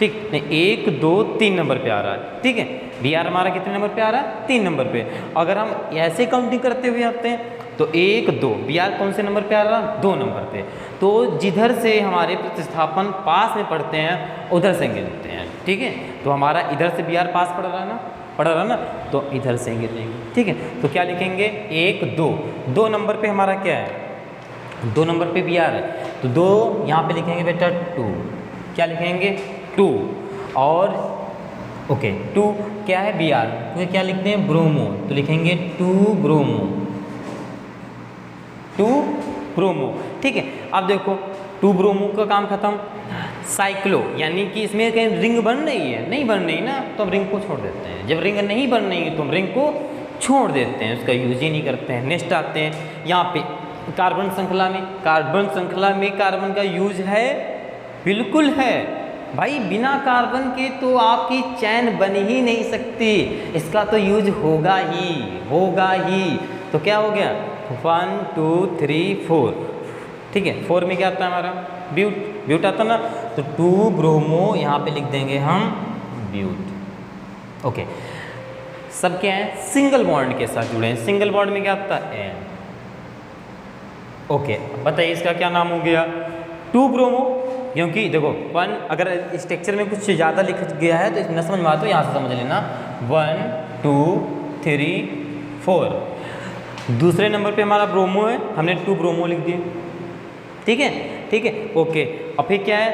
ठीक, नहीं 1 2 3 नंबर पे आ रहा है, ठीक है। बी आर हमारा कितने नंबर पे आ रहा है, 3 नंबर पे। अगर हम ऐसे काउंटिंग करते हुए आते हैं तो 1 2, बी आर कौन से नंबर पे आ रहा है, 2 नंबर पे। तो जिधर से हमारे प्रतिस्थापन पास में पढ़ते हैं उधर से गिनते हैं, ठीक है। तो हमारा इधर से बी आर पास पड़ रहा है ना, तो इधर से गिनेंगे, ठीक है। तो क्या लिखेंगे, 1 2, 2 नंबर पे हमारा क्या है, 2 नंबर पे बी आर है, तो 2 यहाँ पे लिखेंगे बेटा 2, क्या लिखेंगे 2, और ओके 2 क्या है बी आर, तो क्या लिखते हैं ब्रोमो, तो लिखेंगे 2 ब्रोमो, 2 ब्रोमो, ठीक है। अब देखो 2 ब्रोमो का काम खत्म। साइक्लो यानी कि इसमें कहीं रिंग बन रही है, नहीं बन रही ना, तो हम रिंग को छोड़ देते हैं। जब रिंग नहीं बन रही है तो हम रिंग को छोड़ देते हैं, उसका यूज ही नहीं करते हैं। नेक्स्ट आते हैं यहाँ पे कार्बन श्रृंखला में, कार्बन का यूज है, बिल्कुल है भाई, बिना कार्बन के तो आपकी चैन बन ही नहीं सकती, इसका तो यूज होगा ही। तो क्या हो गया, 1 2 3 4, ठीक है। 4 में क्या आता है हमारा, ब्यूट आता ना, तो 2 ब्रोमो यहाँ पे लिख देंगे हम ब्यूट, ओके। सब क्या है, सिंगल बॉन्ड के साथ जुड़े हैं, सिंगल बॉन्ड में क्या आता है एन, ओके। बताइए इसका क्या नाम हो गया, 2 ब्रोमो, क्योंकि देखो 1 अगर स्ट्रक्चर में कुछ ज़्यादा लिख गया है तो इसमें न समझ में आता तो यहाँ से समझ लेना, 1 2 3 4। दूसरे नंबर पे हमारा ब्रोमो है, हमने 2 ब्रोमो लिख दिए, ठीक है, ओके। और फिर क्या है,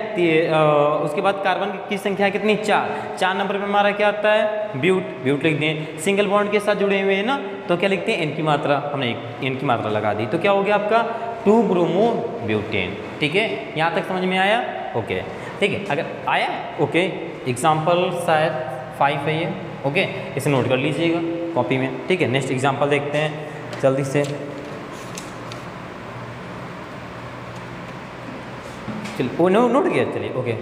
उसके बाद कार्बन की संख्या कितनी, 4 नंबर पे हमारा क्या आता है, ब्यूट लिख दिए। सिंगल बॉन्ड के साथ जुड़े हुए हैं ना, तो क्या लिखते हैं, एन की मात्रा, हमने एन की मात्रा लगा दी, तो क्या हो गया आपका 2 ब्रोमो ब्यूटेन, ठीक है। यहाँ तक समझ में आया, ओके, ठीक है। अगर आया, ओके, एग्जाम्पल शायद 5 है ये, ओके, इसे नोट कर लीजिएगा कॉपी में, ठीक है। नेक्स्ट एग्जाम्पल देखते हैं जल्दी से, चलिए वो नोट किया, चलिए ओके।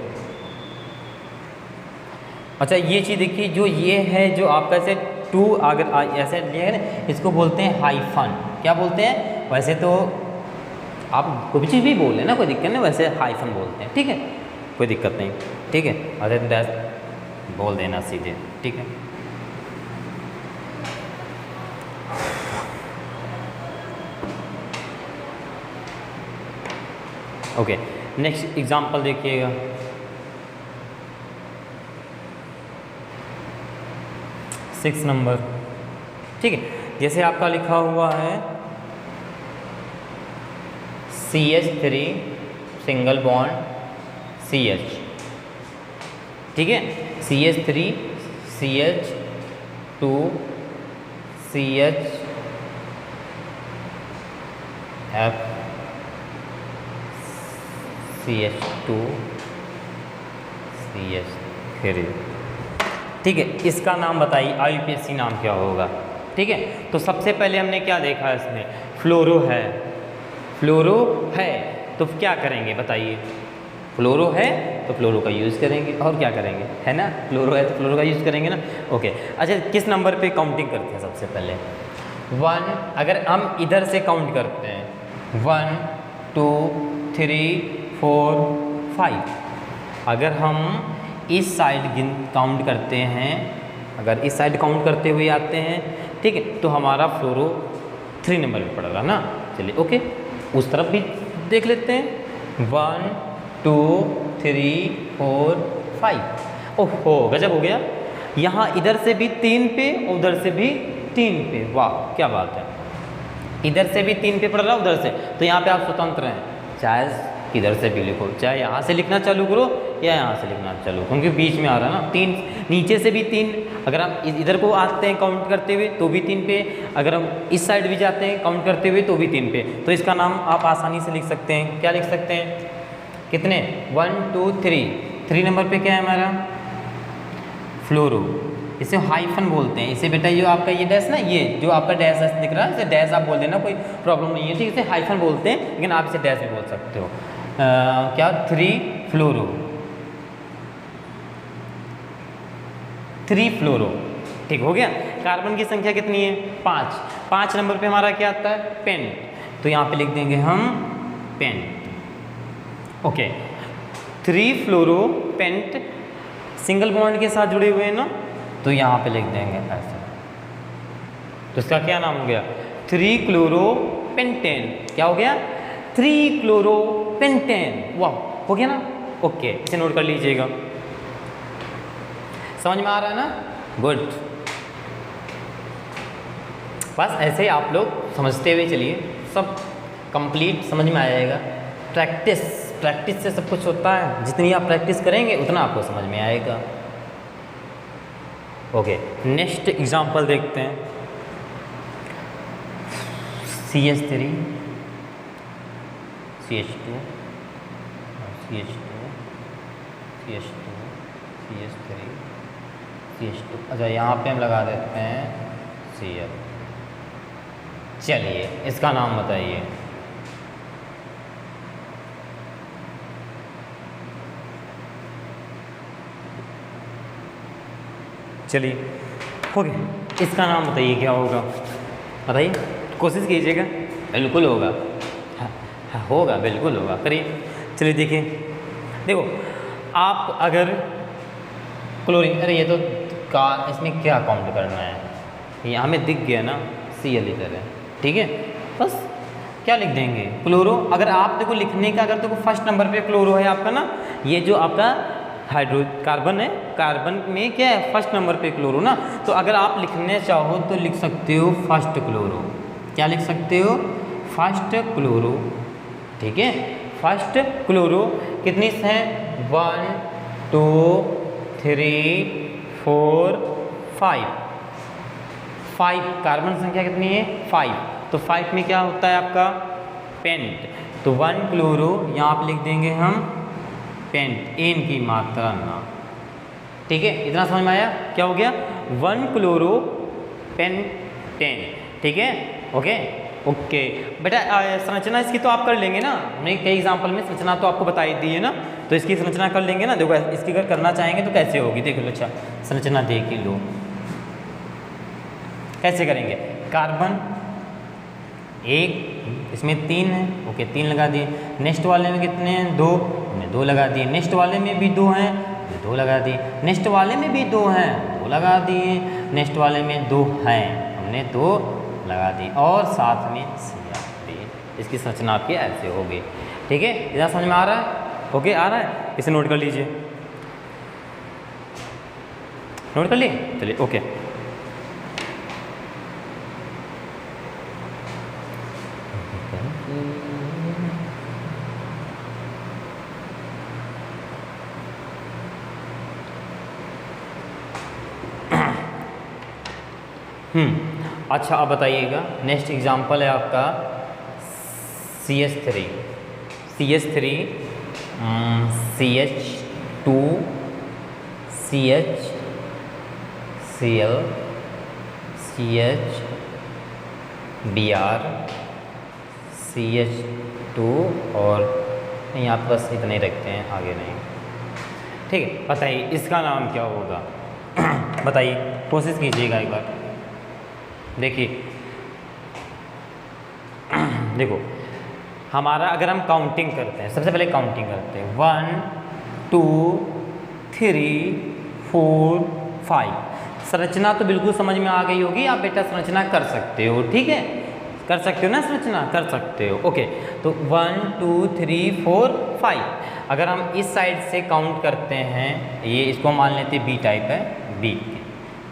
अच्छा ये चीज़ देखिए, जो ये है, जो आपका ऐसे 2 अगर ऐसे लिया है ना, इसको बोलते हैं हाइफन, क्या बोलते हैं, वैसे तो आप कोई भी चीज़ भी बोल लेना, कोई दिक्कत नहीं, वैसे हाइफन बोलते हैं, ठीक है, कोई दिक्कत नहीं, ठीक है। अरे डैश बोल देना सीधे, ठीक है। ओके, नेक्स्ट एग्जाम्पल देखिएगा, 6 नंबर, ठीक है। जैसे आपका लिखा हुआ है CH3 सिंगल बॉन्ड CH, ठीक है, CH3 CH2 CH F CH2 CH3, ठीक है। इसका नाम बताइए IUPAC नाम क्या होगा, ठीक है। तो सबसे पहले हमने क्या देखा इसमें, फ्लोरो है, फ्लोरो है तो क्या करेंगे बताइए, फ्लोरो है तो फ्लोरो का यूज़ करेंगे, और क्या करेंगे, है ना, फ्लोरो है तो फ्लोरो का यूज़ करेंगे ना, ओके। अच्छा, किस नंबर पे काउंटिंग करते हैं सबसे पहले, 1, अगर हम इधर से काउंट करते हैं 1 2 3 4 5, अगर हम इस साइड काउंट करते हैं, अगर इस साइड काउंट करते हुए आते हैं, ठीक है, तो हमारा फ्लोरो 3 नंबर पे पड़ेगा ना। चलिए ओके, उस तरफ भी देख लेते हैं, 1 2 3 4 5, ओहो गजब हो गया, यहाँ इधर से भी 3 पे उधर से भी 3 पे, वाह क्या बात है, इधर से भी 3 पे पड़ रहा है उधर से, तो यहाँ पे आप स्वतंत्र हैं, चाहे किधर से भी लिखो, चाहे यहाँ से लिखना चालू करो या यहाँ से लिखना चालू, क्योंकि बीच में आ रहा है ना 3, नीचे से भी 3, अगर हम इधर को आते हैं काउंट करते हुए तो भी 3 पे, अगर हम इस साइड भी जाते हैं काउंट करते हुए तो भी 3 पे, तो इसका नाम आप आसानी से लिख सकते हैं, क्या लिख सकते हैं, कितने, 1 2 3 नंबर पे क्या है हमारा, फ्लोरो, इसे हाइफन बोलते हैं, इसे बेटा जो आपका ये डैश ना, ये जो आपका डैश दिख रहा है इसे डैश आप बोल देना, कोई प्रॉब्लम नहीं है, ठीक, इसे हाइफन बोलते हैं, लेकिन आप इसे डैश भी बोल सकते हो। क्या 3 फ्लोरो, 3 फ्लोरो, ठीक हो गया। कार्बन की संख्या कितनी है, 5, 5 नंबर पे हमारा क्या आता है, पेन, तो यहाँ पे लिख देंगे हम पेन, ओके। 3 फ्लोरो पेंट सिंगल बॉन्ड के साथ जुड़े हुए हैं ना, तो यहाँ पे लिख देंगे ऐसे, तो इसका क्या नाम हो गया, 3 क्लोरो पेंटेन, क्या हो गया, 3 क्लोरो पेंटेन, वाह हो गया ना, ओके, इसे नोट कर लीजिएगा, समझ में आ रहा है ना, गुड। बस ऐसे ही आप लोग समझते हुए चलिए, सब कंप्लीट समझ में आ जाएगा, प्रैक्टिस से सब कुछ होता है, जितनी आप प्रैक्टिस करेंगे उतना आपको समझ में आएगा, ओके। नेक्स्ट एग्जांपल देखते हैं, CH3 CH2 CH2 CH2 CH3 CH2, अच्छा यहाँ पे हम लगा देते हैं Cl, चलिए इसका नाम बताइए, चलिए हो गया, इसका नाम बताइए क्या होगा, बताइए, कोशिश कीजिएगा, बिल्कुल होगा, हाँ होगा, बिल्कुल होगा, करिए। चलिए देखिए, देखो आप अगर क्लोरीन, अरे ये तो का इसमें क्या काउंट करना है, ये हमें दिख गया ना Cl इधर है, ठीक है, बस क्या लिख देंगे, क्लोरो, अगर आप देखो लिखने का, अगर देखो फर्स्ट नंबर पे क्लोरो है आपका ना, ये जो आपका हाइड्रो कार्बन है, कार्बन में क्या है फर्स्ट नंबर पे क्लोरो ना, तो अगर आप लिखने चाहो तो लिख सकते हो फर्स्ट क्लोरो, क्या लिख सकते हो, फर्स्ट क्लोरो, ठीक है, फर्स्ट क्लोरो, कितनी है, 1 2 3 4 5 कार्बन संख्या कितनी है, 5, तो 5 में क्या होता है आपका, पेंट, तो 1 क्लोरो, यहाँ आप लिख देंगे हम पेंट, एन की मात्रा ना, ठीक है, इतना समझ में आया, क्या हो गया, 1 क्लोरो पेंटेन, ठीक है, ओके ओके बेटा। संरचना इसकी तो आप कर लेंगे ना, हमने कई एग्जाम्पल में संरचना तो आपको बताई दी है ना, तो इसकी संरचना कर लेंगे ना, देखो इसकी अगर करना चाहेंगे तो कैसे होगी, देख लो, अच्छा संरचना देख ही लो, कैसे करेंगे, कार्बन 1, इसमें 3 है, ओके 3 लगा दिए, नेक्स्ट वाले में कितने हैं, 2, हमने 2 लगा दिए, नेक्स्ट वाले में भी 2 हैं, 2 लगा दिए, नेक्स्ट वाले में भी 2 हैं, 2 लगा दिए, नेक्स्ट वाले में 2 हैं, हमने 2 लगा दी, और साथ में Cl, इसकी संरचना आपकी ऐसे होगी, ठीक है, इतना समझ में आ रहा है, ओके आ रहा है, इसे नोट कर लीजिए, नोट कर लिए, चलिए ओके। अच्छा, अब बताइएगा, नेक्स्ट एग्जांपल है आपका CH3, CH3 CH2 CH Cl CH Br CH2 और नहीं, आप बस इतने ही रखते हैं, आगे नहीं। ठीक है, बताइए इसका नाम क्या होगा? बताइए, कोशिश कीजिएगा एक बार। देखिए देखो, हमारा अगर हम काउंटिंग करते हैं, सबसे पहले काउंटिंग करते हैं 1 2 3 4 5। संरचना तो बिल्कुल समझ में आ गई होगी, आप बेटा संरचना कर सकते हो, ठीक है, कर सकते हो ना, संरचना कर सकते हो। ओके, तो 1 2 3 4 5। अगर हम इस साइड से काउंट करते हैं, ये इसको मान लेते हैं बी टाइप है, बी,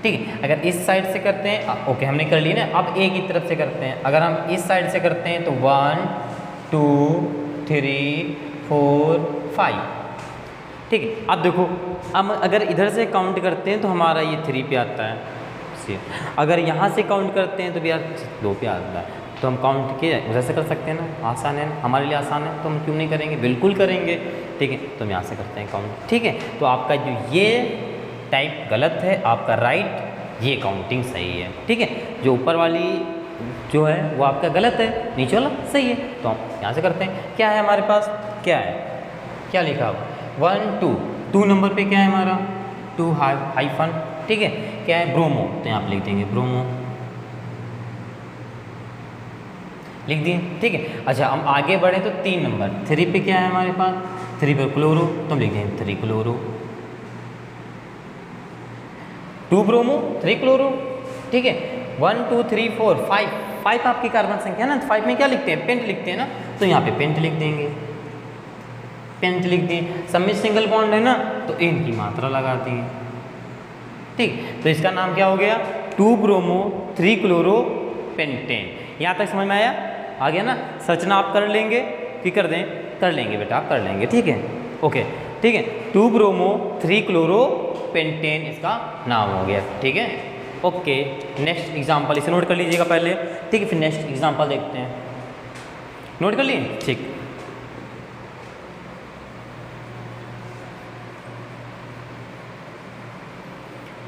ठीक है। अगर इस साइड से करते हैं, ओके हमने कर लिया ना। अब ए की तरफ से करते हैं, अगर हम इस साइड से करते हैं तो 1 2 3 4 5, ठीक है। अब देखो, अब अगर इधर से काउंट करते हैं तो हमारा ये 3 पे आता है, अगर यहाँ से काउंट करते हैं तो भी यार 2 पे आता है। तो हम काउंट किए उधर से कर सकते हैं ना, आसान है ना, हमारे लिए आसान है, तो हम क्यों नहीं करेंगे, बिल्कुल करेंगे, ठीक है। तो हम यहाँ से करते हैं काउंट, ठीक है। तो आपका जो ये टाइप गलत है, आपका राइट ये काउंटिंग सही है, ठीक है। जो ऊपर वाली जो है वो आपका गलत है, नीचे वाला सही है। तो हम यहाँ से करते हैं। क्या है हमारे पास, क्या है, क्या लिखा हुआ 1 2 नंबर पे क्या है हमारा 2 हाइफन, ठीक है। क्या है, ब्रोमो, तो यहाँ पे लिख देंगे ब्रोमो, लिख दिए, ठीक है। अच्छा, हम आगे बढ़े तो 3 नंबर 3 पे क्या है हमारे पास, 3 पे क्लोरो, तो हम लिख देंगे 3 क्लोरो, 2 ब्रोमो 3 क्लोरो, ठीक है। 1 2 3 4 5 आपकी कार्बन संख्या ना, 5 में क्या लिखते हैं, पेंट लिखते हैं ना, तो यहाँ पे पेंट लिख देंगे, पेंट लिख दिए। सब में सिंगल बॉन्ड है ना, तो इन की मात्रा लगा दी, ठीक। तो इसका नाम क्या हो गया, 2 ब्रोमो 3 क्लोरो पेंटेन। यहाँ तक समझ में आया, आ गया ना। संरचना आप कर लेंगे कि कर दें, कर लेंगे बेटा, आप कर लेंगे, ठीक है, ओके, ठीक है। 2 ब्रोमो 3 क्लोरो पेंटेन इसका नाम हो गया, ठीक है, ओके। नेक्स्ट एग्जांपल इसे नोट कर लीजिएगा पहले, ठीक है, फिर नेक्स्ट एग्जांपल देखते हैं। नोट कर लिए, ठीक।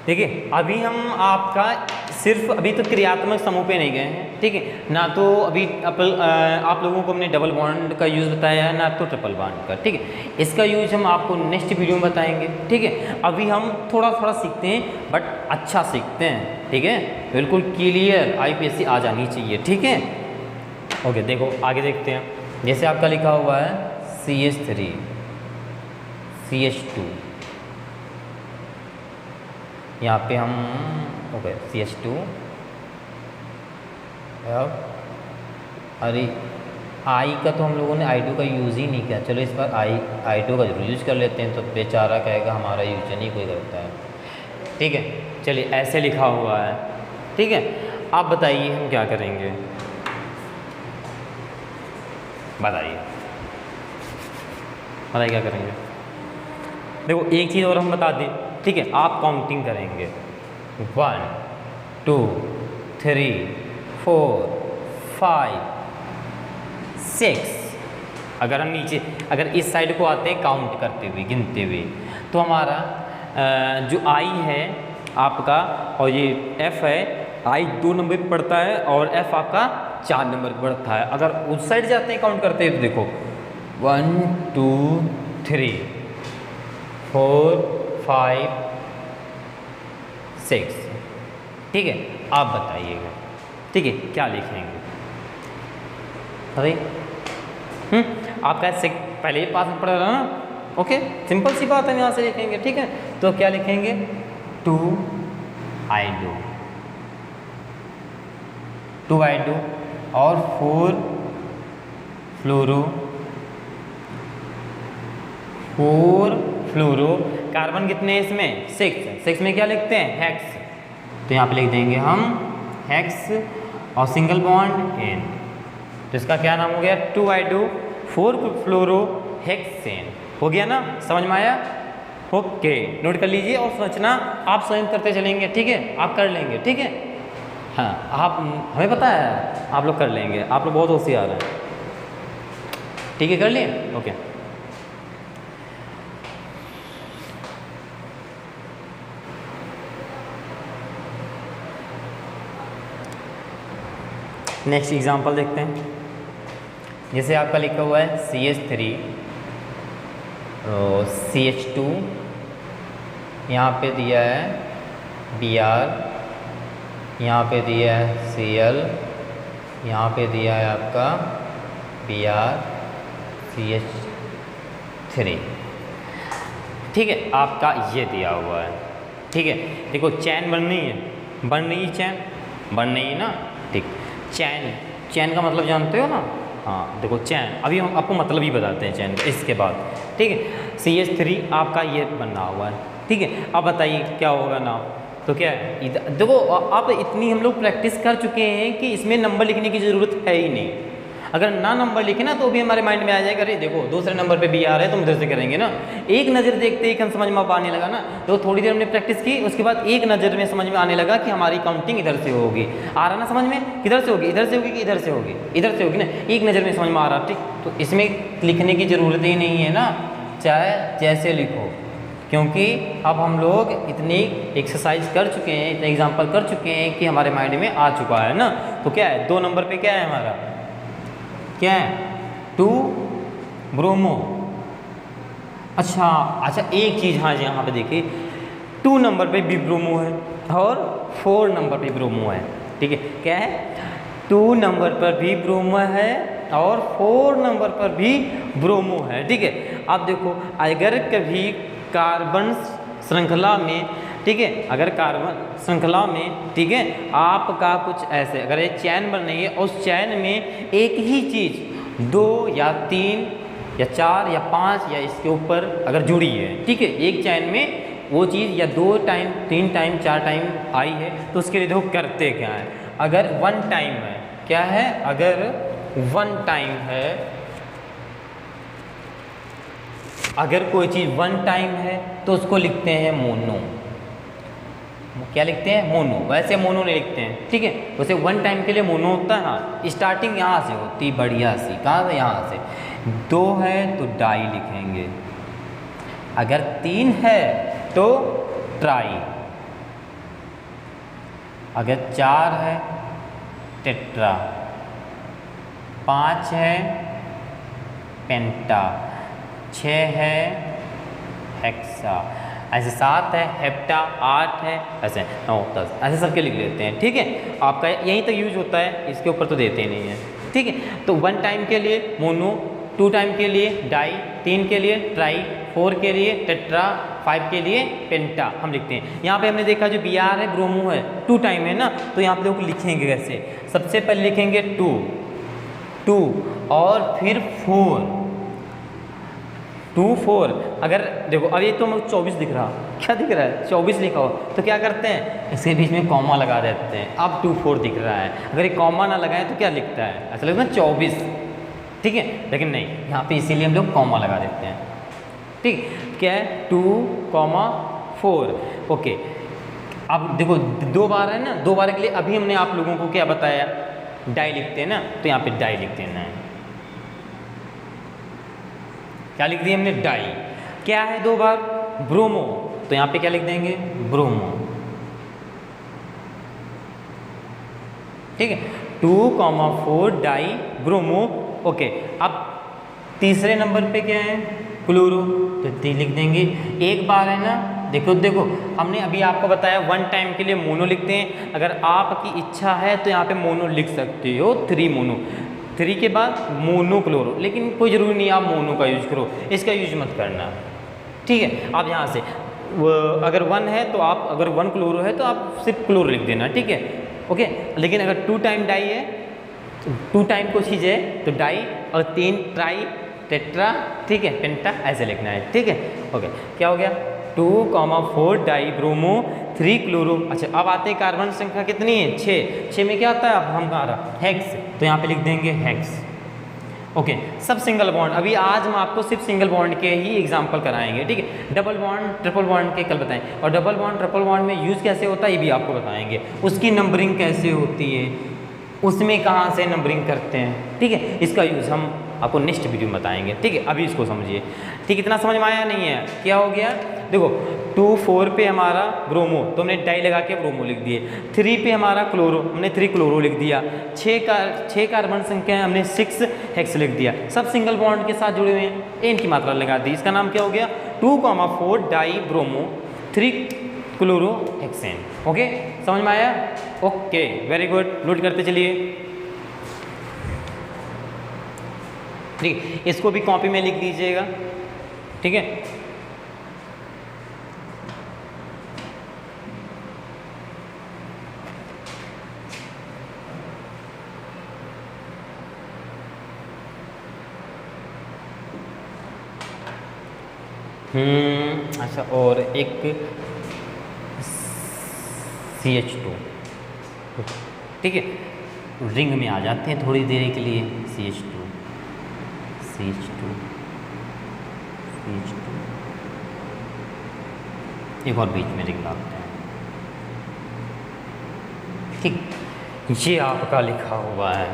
देखिए, अभी हम आपका सिर्फ अभी तो क्रियात्मक समूह पे नहीं गए हैं, ठीक है ना। तो अभी आप लोगों को हमने डबल बॉन्ड का यूज़ बताया है ना, तो ट्रिपल बॉन्ड का, ठीक है। इसका यूज हम आपको नेक्स्ट वीडियो में बताएंगे, ठीक है। अभी हम थोड़ा थोड़ा सीखते हैं, बट अच्छा सीखते हैं, ठीक है, बिल्कुल क्लियर IPSC आ जानी चाहिए, ठीक है, ओके। देखो आगे देखते हैं, जैसे आपका लिखा हुआ है CH3 CH2, यहाँ पे हम ओके CH2, अब अरे I का तो हम लोगों ने I2 का यूज़ ही नहीं किया, चलो इस बार I2 का जरूर यूज़ कर लेते हैं, तो बेचारा कहेगा हमारा यूज नहीं कोई करता है, ठीक है। चलिए ऐसे लिखा हुआ है, ठीक है। आप बताइए हम क्या करेंगे, बताइए बताइए क्या करेंगे। देखो एक चीज़ और हम बता दें, ठीक है, आप काउंटिंग करेंगे 1 2 3 4 5 6। अगर हम नीचे, अगर इस साइड को आते हैं काउंट करते हुए, गिनते हुए, तो हमारा जो I है आपका और ये F है, I 2 नंबर पर पड़ता है और F आपका 4 नंबर पर पड़ता है। अगर उस साइड जाते हैं काउंट करते हैं तो देखो 1 2 3 4 5 6, ठीक है। आप बताइएगा, ठीक है, क्या लिखेंगे, अरे आपका पहले ही पास में पड़ रहा ना, ओके, सिंपल सी बात है, यहाँ से लिखेंगे, ठीक है। तो क्या लिखेंगे 2 I2 और 4 फ्लोरो कार्बन कितने हैं इसमें 6 में क्या लिखते हैं हेक्स, तो यहाँ पे लिख देंगे हम हेक्स और सिंगल बॉन्ड एन, तो इसका क्या नाम हो गया 2I2 4 फ्लोरो हेक्सेन, हो गया ना, समझ में आया, ओके। नोट कर लीजिए और संरचना आप स्वयं करते चलेंगे, ठीक है, आप कर लेंगे, ठीक है, हाँ आप, हमें पता है, आप लोग कर लेंगे, आप लोग बहुत होशियार हैं। ठीक है, कर लिए, ओके। नेक्स्ट एग्जांपल देखते हैं। जैसे आपका लिखा हुआ है CH3 CH2, यहाँ पे दिया है Br, यहाँ पे दिया है Cl, यहाँ पे दिया है आपका Br CH3। ठीक है, आपका ये दिया हुआ है। ठीक है, देखो चैन बन रही है, बन रही है चैन, बन रही है ना। ठीक, चैन, चैन का मतलब जानते हो ना। हाँ देखो चैन, अभी हम आपको मतलब ही बताते हैं चैन का इसके बाद। ठीक है, CH3 आपका ये बना हुआ है। ठीक है, अब बताइए क्या होगा नाम, तो क्या है इधर देखो, अब इतनी हम लोग प्रैक्टिस कर चुके हैं कि इसमें नंबर लिखने की ज़रूरत है ही नहीं। अगर ना नंबर लिखे ना तो भी हमारे माइंड में आ जाएगा, अरे देखो दूसरे नंबर पे Br है तो हम उधर से करेंगे ना। एक नज़र देखते ही हम समझ में आने लगा ना, तो थोड़ी देर हमने प्रैक्टिस की, उसके बाद एक नज़र में समझ में आने लगा कि हमारी काउंटिंग इधर से होगी। आ रहा ना समझ में, किधर से होगी, इधर से होगी कि इधर से होगी, इधर से होगी ना, एक नज़र में समझ में आ रहा। ठीक, तो इसमें लिखने की ज़रूरत ही नहीं है ना, चाहे जैसे लिखो, क्योंकि अब हम लोग इतनी एक्सरसाइज कर चुके हैं, इतने एग्जाम्पल कर चुके हैं कि हमारे माइंड में आ चुका है ना। तो क्या है, 2 नंबर पे क्या है हमारा, क्या है 2 ब्रोमो। अच्छा, एक चीज़ हाँ जी, यहाँ पे देखिए 2 नंबर पे भी ब्रोमो है और 4 नंबर पे ब्रोमो है। ठीक है, क्या है 2 नंबर पर भी ब्रोमो है और 4 नंबर पर भी ब्रोमो है। ठीक है, आप देखो अगर कभी कार्बन श्रृंखला में, ठीक है, अगर कार्बन श्रृंखला में, ठीक है, आपका कुछ ऐसे अगर ये चैन बन रही है, उस चैन में एक ही चीज़ 2 या 3 या 4 या 5 या इसके ऊपर अगर जुड़ी है, ठीक है, एक चैन में वो चीज़ या 2 टाइम 3 टाइम 4 टाइम आई है, तो उसके लिए देखो करते क्या है। अगर 1 टाइम है, क्या है, अगर 1 टाइम है, अगर कोई चीज़ 1 टाइम है तो उसको लिखते हैं मोनो। क्या लिखते हैं, मोनो। वैसे मोनो नहीं लिखते हैं, ठीक है, वैसे 1 टाइम के लिए मोनो होता है। हाँ, स्टार्टिंग यहाँ से होती बढ़िया सी, कहाँ से, यहाँ से। 2 है तो डाई लिखेंगे, अगर 3 है तो ट्राई, अगर 4 है टेट्रा, 5 है पेंटा, 6 है हेक्सा, ऐसे 7 है हेप्टा, 8 है, ऐसे 9 10, ऐसे सबके लिख लेते हैं। ठीक है, आपका यहीं तक यूज होता है, इसके ऊपर तो देते ही नहीं है। ठीक है, तो 1 टाइम के लिए मोनो, 2 टाइम के लिए डाई, 3 के लिए ट्राई, 4 के लिए टेट्रा, 5 के लिए पेंटा हम लिखते हैं। यहाँ पे हमने देखा जो Br है ब्रोमो है, 2 टाइम है ना, तो यहाँ पे देखो लिखेंगे कैसे। सबसे पहले लिखेंगे 2 और फिर 2 4। अगर देखो अब ये तो 24 दिख रहा, क्या दिख रहा है, 24 लिखा हो, तो क्या करते हैं, इसके बीच में कॉमा लगा देते हैं। अब 2 4 दिख रहा है, अगर ये कॉमा ना लगाए तो क्या लिखता है, ऐसा लगता है 24। ठीक है, लेकिन नहीं, यहाँ पे इसीलिए हम लोग कॉमा लगा देते हैं। ठीक, क्या है 2 4। ओके, अब देखो 2 बार है ना, 2 बार के लिए अभी हमने आप लोगों को क्या बताया, डाई लिखते हैं ना, तो यहाँ पे डाई लिख देना है। क्या लिख दिया हमने, डाई। क्या है 2 बार, ब्रोमो, तो यहाँ पे क्या लिख देंगे, ब्रोमो। ठीक है, 2 4 डाई ब्रोमो। ओके, अब तीसरे नंबर पे क्या है, क्लोरो, तो 3 लिख देंगे। एक बार है ना, देखो हमने अभी आपको बताया 1 टाइम के लिए मोनो लिखते हैं। अगर आपकी इच्छा है तो यहाँ पे मोनो लिख सकते हो, 3 मोनो, 3 के बाद मोनो क्लोरो, लेकिन कोई ज़रूरी नहीं आप मोनो का यूज करो, इसका यूज मत करना। ठीक है, आप यहाँ से अगर 1 है तो आप, अगर 1 क्लोरो है तो आप सिर्फ क्लोरो लिख देना। ठीक है, ओके, लेकिन अगर 2 टाइम डाई है, 2 टाइम को चीज़ है तो डाई, और 3 ट्राई, टेट्रा, ठीक है, पेंटा, ऐसे लिखना है। ठीक है, ओके, क्या हो गया, 2 4 डाई ब्रोमो, 3 क्लोरो। अच्छा, अब आते हैं कार्बन संख्या कितनी है, 6 में क्या आता है, अब हम कहाँ रहा, हेक्स, तो यहाँ पे लिख देंगे हेक्स। ओके सब सिंगल बॉन्ड, अभी आज हम आपको सिर्फ सिंगल बॉन्ड के ही एग्जांपल कराएंगे, ठीक है। डबल बॉन्ड ट्रिपल बॉन्ड के कल बताएं, और डबल बॉन्ड ट्रिपल बॉन्ड में यूज़ कैसे होता है ये भी आपको बताएंगे, उसकी नंबरिंग कैसे होती है, उसमें कहाँ से नंबरिंग करते हैं, ठीक है। इसका यूज़ हम आपको नेक्स्ट वीडियो में बताएंगे, ठीक है। अभी इसको समझिए, ठीक। इतना समझ में आया नहीं है, क्या हो गया, देखो 2 4 पे हमारा ब्रोमो तो हमने डाई लगा के ब्रोमो लिख दिए, 3 पे हमारा क्लोरो हमने 3 क्लोरो लिख दिया, 6 कार्बन संख्या हमने 6 हेक्स लिख दिया, सब सिंगल बॉन्ड के साथ जुड़े हुए हैं, एन की मात्रा लगा दी। इसका नाम क्या हो गया 2,4 die bromo 3 chloro hexane. Okay समझ में आया, ओके वेरी गुड, नोट करते चलिए, ठीक। इसको भी कॉपी में लिख दीजिएगा, ठीक है। अच्छा, और एक CH2, ठीक है। रिंग में आ जाते हैं थोड़ी देर के लिए, CH2 एक और बीच में रिंग डालते हैं, ठीक। ये आपका लिखा हुआ है,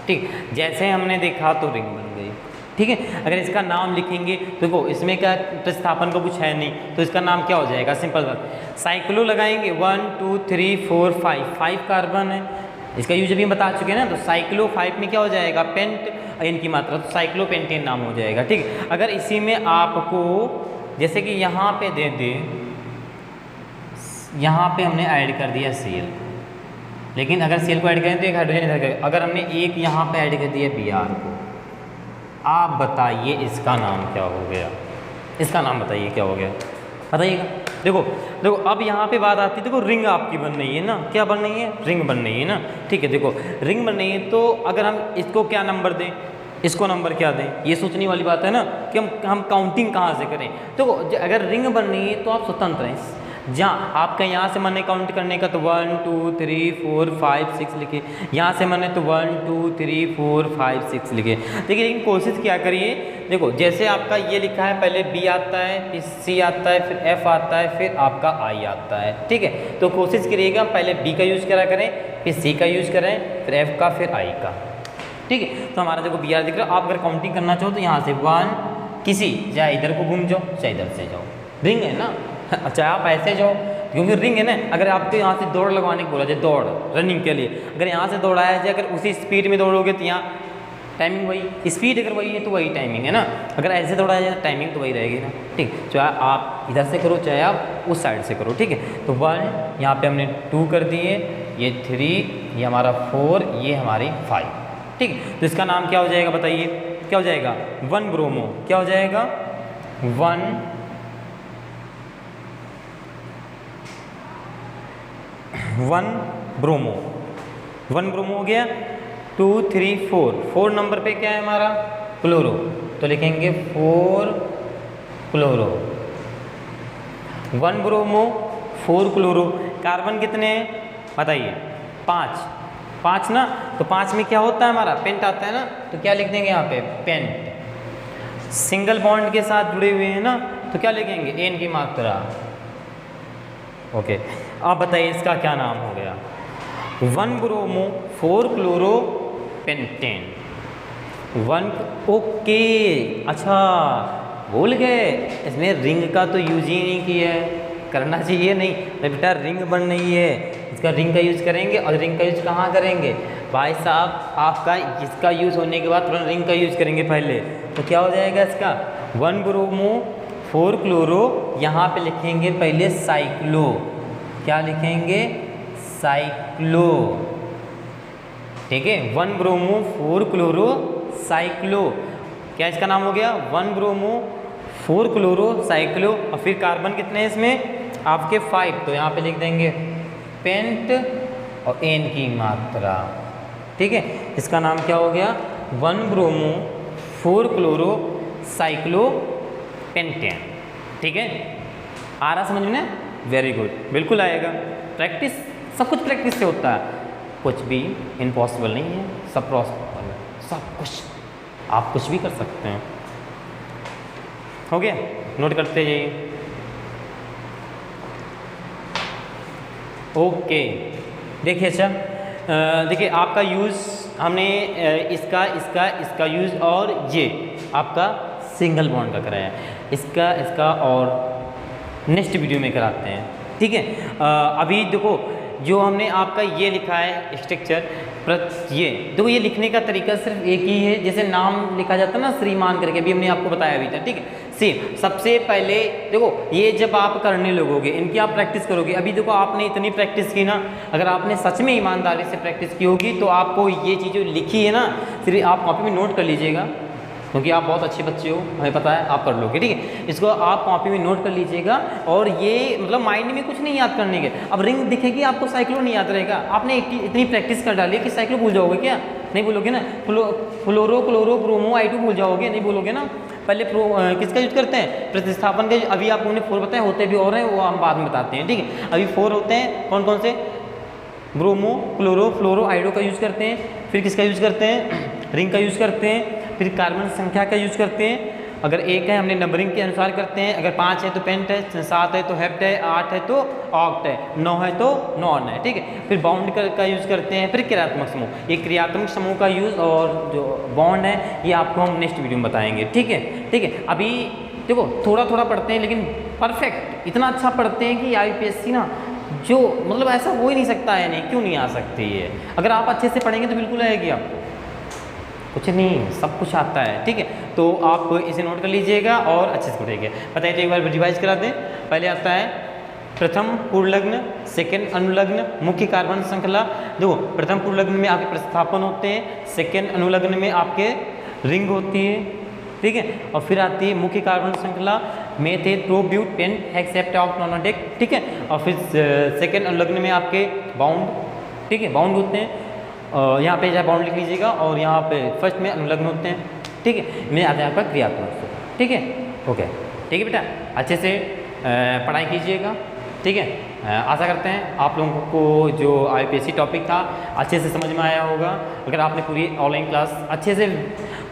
ठीक। जैसे हमने देखा तो रिंग बन गई, ठीक है। अगर इसका नाम लिखेंगे तो देखो इसमें क्या प्रतिस्थापन का कुछ है नहीं, तो इसका नाम क्या हो जाएगा, सिंपल बात, साइक्लो लगाएंगे 1 2 3 4 5 कार्बन है, इसका यूज भी हम बता चुके हैं ना। तो साइक्लो 5 में क्या हो जाएगा, पेंट इनकी मात्रा, तो साइक्लो पेंटेन नाम हो जाएगा, ठीक। अगर इसी में आपको जैसे कि यहाँ पे दे दे, यहाँ पे हमने ऐड कर दिया Cl, लेकिन अगर Cl को ऐड करें तो एक हाइड्रोजन इधर करें, अगर हमने एक यहाँ पे ऐड कर दिया Br को, आप बताइए इसका नाम क्या हो गया, इसका नाम बताइए क्या हो गया, बताइएगा। देखो देखो अब यहाँ पे बात आती है, देखो रिंग आपकी बन रही है ना, क्या बन रही है, रिंग बन रही है ना, ठीक है। देखो रिंग बन रही है, तो अगर हम इसको क्या नंबर दें, इसको नंबर क्या दें, ये सोचने वाली बात है ना कि हम काउंटिंग कहाँ से करें। तो अगर रिंग बन रही है तो आप स्वतंत्र हैं, जहाँ आपका यहाँ से मन है काउंट करने का तो 1 2 3 4 5 6 लिखे, यहाँ से मन है तो 1 2 3 4 5 6 लिखे, देखिए। लेकिन कोशिश क्या करिए, देखो जैसे आपका ये लिखा है, पहले B आता है, फिर C आता है, फिर F आता है, फिर आपका I आता है, ठीक है। तो कोशिश करिएगा पहले B का यूज़ करा करें, फिर C का यूज़ करें, फिर F का, फिर I का, ठीक है। तो हमारा देखो BR दिख रहा है। आप अगर काउंटिंग करना चाहो तो यहाँ से 1 किसी, चाहे इधर को घूम जाओ चाहे इधर से जाओ, रिंग है ना, अच्छा आप ऐसे जाओ क्योंकि रिंग है ना। अगर आपको यहाँ से दौड़ लगवाने को बोला जाए, दौड़ रनिंग के लिए, अगर यहाँ से दौड़ाया जाए, अगर उसी स्पीड में दौड़ोगे तो यहाँ टाइमिंग वही, स्पीड अगर वही है तो वही टाइमिंग है ना, अगर ऐसे दौड़ाया जाए टाइमिंग तो वही रहेगी ना, ठीक। चाहे आप इधर से करो चाहे आप उस साइड से करो, ठीक है। तो 1 यहाँ पे हमने 2 कर दिए, ये 3, ये हमारा 4, ये हमारी 5, ठीक। तो इसका नाम क्या हो जाएगा बताइए, क्या हो जाएगा 1 ब्रोमो, क्या हो जाएगा 1 ब्रोमो, 1 ब्रोमो हो गया। 2 3 4 नंबर पे क्या है हमारा क्लोरो, तो लिखेंगे 4 क्लोरो, 1 ब्रोमो 4 क्लोरो। कार्बन कितने हैं बताइए, 5 ना, तो 5 में क्या होता है हमारा पेंट आता है ना, तो क्या लिख देंगे यहाँ पे पेंट। सिंगल बॉन्ड के साथ जुड़े हुए हैं ना, तो क्या लिखेंगे एन की मात्रा, ओके। आप बताइए इसका क्या नाम हो गया, 1 ब्रोमो 4 क्लोरो पेंटेन, 1, ओके। अच्छा भूल गए, इसमें रिंग का तो यूज ही नहीं किया है, करना चाहिए नहीं बेटा, रिंग बन रही है, इसका रिंग का यूज़ करेंगे। और रिंग का यूज़ कहाँ करेंगे भाई साहब, आपका इसका यूज़ होने के बाद तुरंत रिंग का यूज़ करेंगे पहले, तो क्या हो जाएगा इसका 1 ब्रोमो 4 क्लोरो, यहाँ पे लिखेंगे पहले साइक्लो, क्या लिखेंगे साइक्लो, ठीक है। 1 ब्रोमो 4 क्लोरो साइक्लो, क्या इसका नाम हो गया 1 ब्रोमो 4 क्लोरो साइक्लो। और फिर कार्बन कितने हैं इसमें आपके 5, तो यहाँ पे लिख देंगे पेंट और एन की मात्रा, ठीक है। इसका नाम क्या हो गया 1 ब्रोमो 4 क्लोरो साइक्लो पेंटेन, ठीक है। आ रहा समझ में, वेरी गुड, बिल्कुल आएगा। प्रैक्टिस, सब कुछ प्रैक्टिस से होता है, कुछ भी इम्पॉसिबल नहीं है, सब पॉसिबल है, सब कुछ आप कुछ भी कर सकते हैं। हो गया, नोट करते जाइए। ओके, देखिए अच्छा, देखिए आपका यूज़ हमने इसका यूज़ और ये आपका सिंगल बॉन्ड का कराया है, इसका और नेक्स्ट वीडियो में कराते हैं, ठीक है। अभी देखो जो हमने आपका ये लिखा है स्ट्रक्चर ये देखो, ये लिखने का तरीका सिर्फ एक ही है, जैसे नाम लिखा जाता है ना श्रीमान करके, अभी हमने आपको बताया भी था, ठीक है। सेम सबसे पहले देखो ये जब आप करने लगोगे, इनकी आप प्रैक्टिस करोगे, अभी देखो आपने इतनी प्रैक्टिस की ना, अगर आपने सच में ईमानदारी से प्रैक्टिस की होगी तो आपको ये चीज़ें लिखी है ना, सिर्फ आप कॉपी में नोट कर लीजिएगा, क्योंकि आप बहुत अच्छे बच्चे हो, हमें पता है आप कर लोगे, ठीक है। इसको आप कॉपी में नोट कर लीजिएगा, और ये मतलब माइंड में कुछ नहीं याद करने के। अब रिंग दिखेगी आपको, साइक्लो नहीं याद रहेगा, आपने इतनी प्रैक्टिस कर डाली कि साइक्लो भूल जाओगे क्या? नहीं भूलोगे ना। फ्लोरो क्लोरो ब्रोमो I2 भूल जाओगे, नहीं भूलोगे ना। पहले किसका यूज करते हैं? प्रतिस्थापन के। अभी आपने 4 बताए, होते भी और हैं, वो हम बाद में बताते हैं, ठीक है। अभी 4 होते हैं, कौन कौन से? ब्रोमो क्लोरो फ्लोरो आइडो का यूज करते हैं। फिर किसका यूज करते हैं? रिंग का यूज करते हैं। फिर कार्बन संख्या का यूज करते हैं। अगर 1 है हमने नंबरिंग के अनुसार करते हैं, अगर 5 है तो पेंट है, 7 है तो हेप्ट है, 8 है तो ऑक्ट है, 9 है तो नॉन है, ठीक है। फिर बाउंड का यूज करते हैं। फिर क्रियात्मक समूह, ये क्रियात्मक समूह का यूज और जो बॉन्ड है ये आपको हम नेक्स्ट वीडियो में बताएंगे, ठीक है, ठीक है। अभी देखो थोड़ा थोड़ा पढ़ते हैं, लेकिन परफेक्ट इतना अच्छा पढ़ते हैं कि IPSC ना, जो मतलब ऐसा हो ही नहीं सकता है, नहीं क्यों नहीं आ सकती है। अगर आप अच्छे से पढ़ेंगे तो बिल्कुल आएगी आपको, कुछ नहीं सब कुछ आता है, ठीक है। तो आप इसे नोट कर लीजिएगा और अच्छे से पढ़ेंगे। बताइए तो एक बार रिवाइज करा दें। पहले आता है प्रथम पूर्णलग्न, सेकंड अनुलग्न, मुख्य कार्बन श्रृंखला। देखो प्रथम पूर्णलग्न में आपके प्रतिस्थापन होते हैं, सेकंड अनुलग्न में आपके रिंग होती है, ठीक है। और फिर आती है मुख्य कार्बन श्रृंखला, methane prop but pent hex hept oct non dec, ठीक है। और फिर सेकंड अनुलग्न में आपके बाउंड, ठीक है, बाउंड होते हैं। यहाँ पे चाहे बाउंड लिख लीजिएगा, और यहाँ पे फर्स्ट में अनुलग्न होते हैं, ठीक है। में आता है आपका क्रियात्मक, ठीक है। ओके, ठीक है बेटा, अच्छे से पढ़ाई कीजिएगा, ठीक है। आशा करते हैं आप लोगों को जो IPSC टॉपिक था अच्छे से समझ में आया होगा। अगर आपने पूरी ऑनलाइन क्लास अच्छे से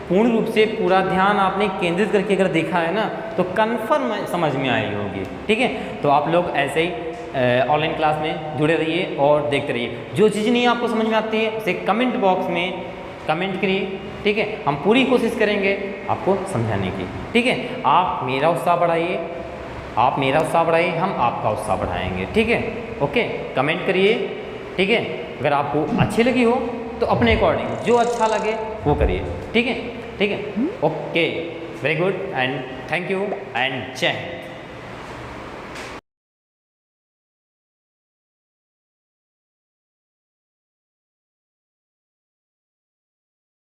पूर्ण रूप से पूरा ध्यान आपने केंद्रित करके अगर देखा है ना, तो कन्फर्म समझ में आई होगी, ठीक है। तो आप लोग ऐसे ही ऑनलाइन क्लास में जुड़े रहिए और देखते रहिए। जो चीज़ नहीं आपको समझ में आती है उसे कमेंट बॉक्स में कमेंट करिए, ठीक है। हम पूरी कोशिश करेंगे आपको समझाने की, ठीक है। आप मेरा उत्साह बढ़ाइए, हम आपका उत्साह बढ़ाएंगे, ठीक है। ओके, कमेंट करिए, ठीक है। अगर आपको अच्छी लगी हो तो अपने अकॉर्डिंग जो अच्छा लगे वो करिए, ठीक है, ठीक है। Okay, very good and thank you and जय हिंद।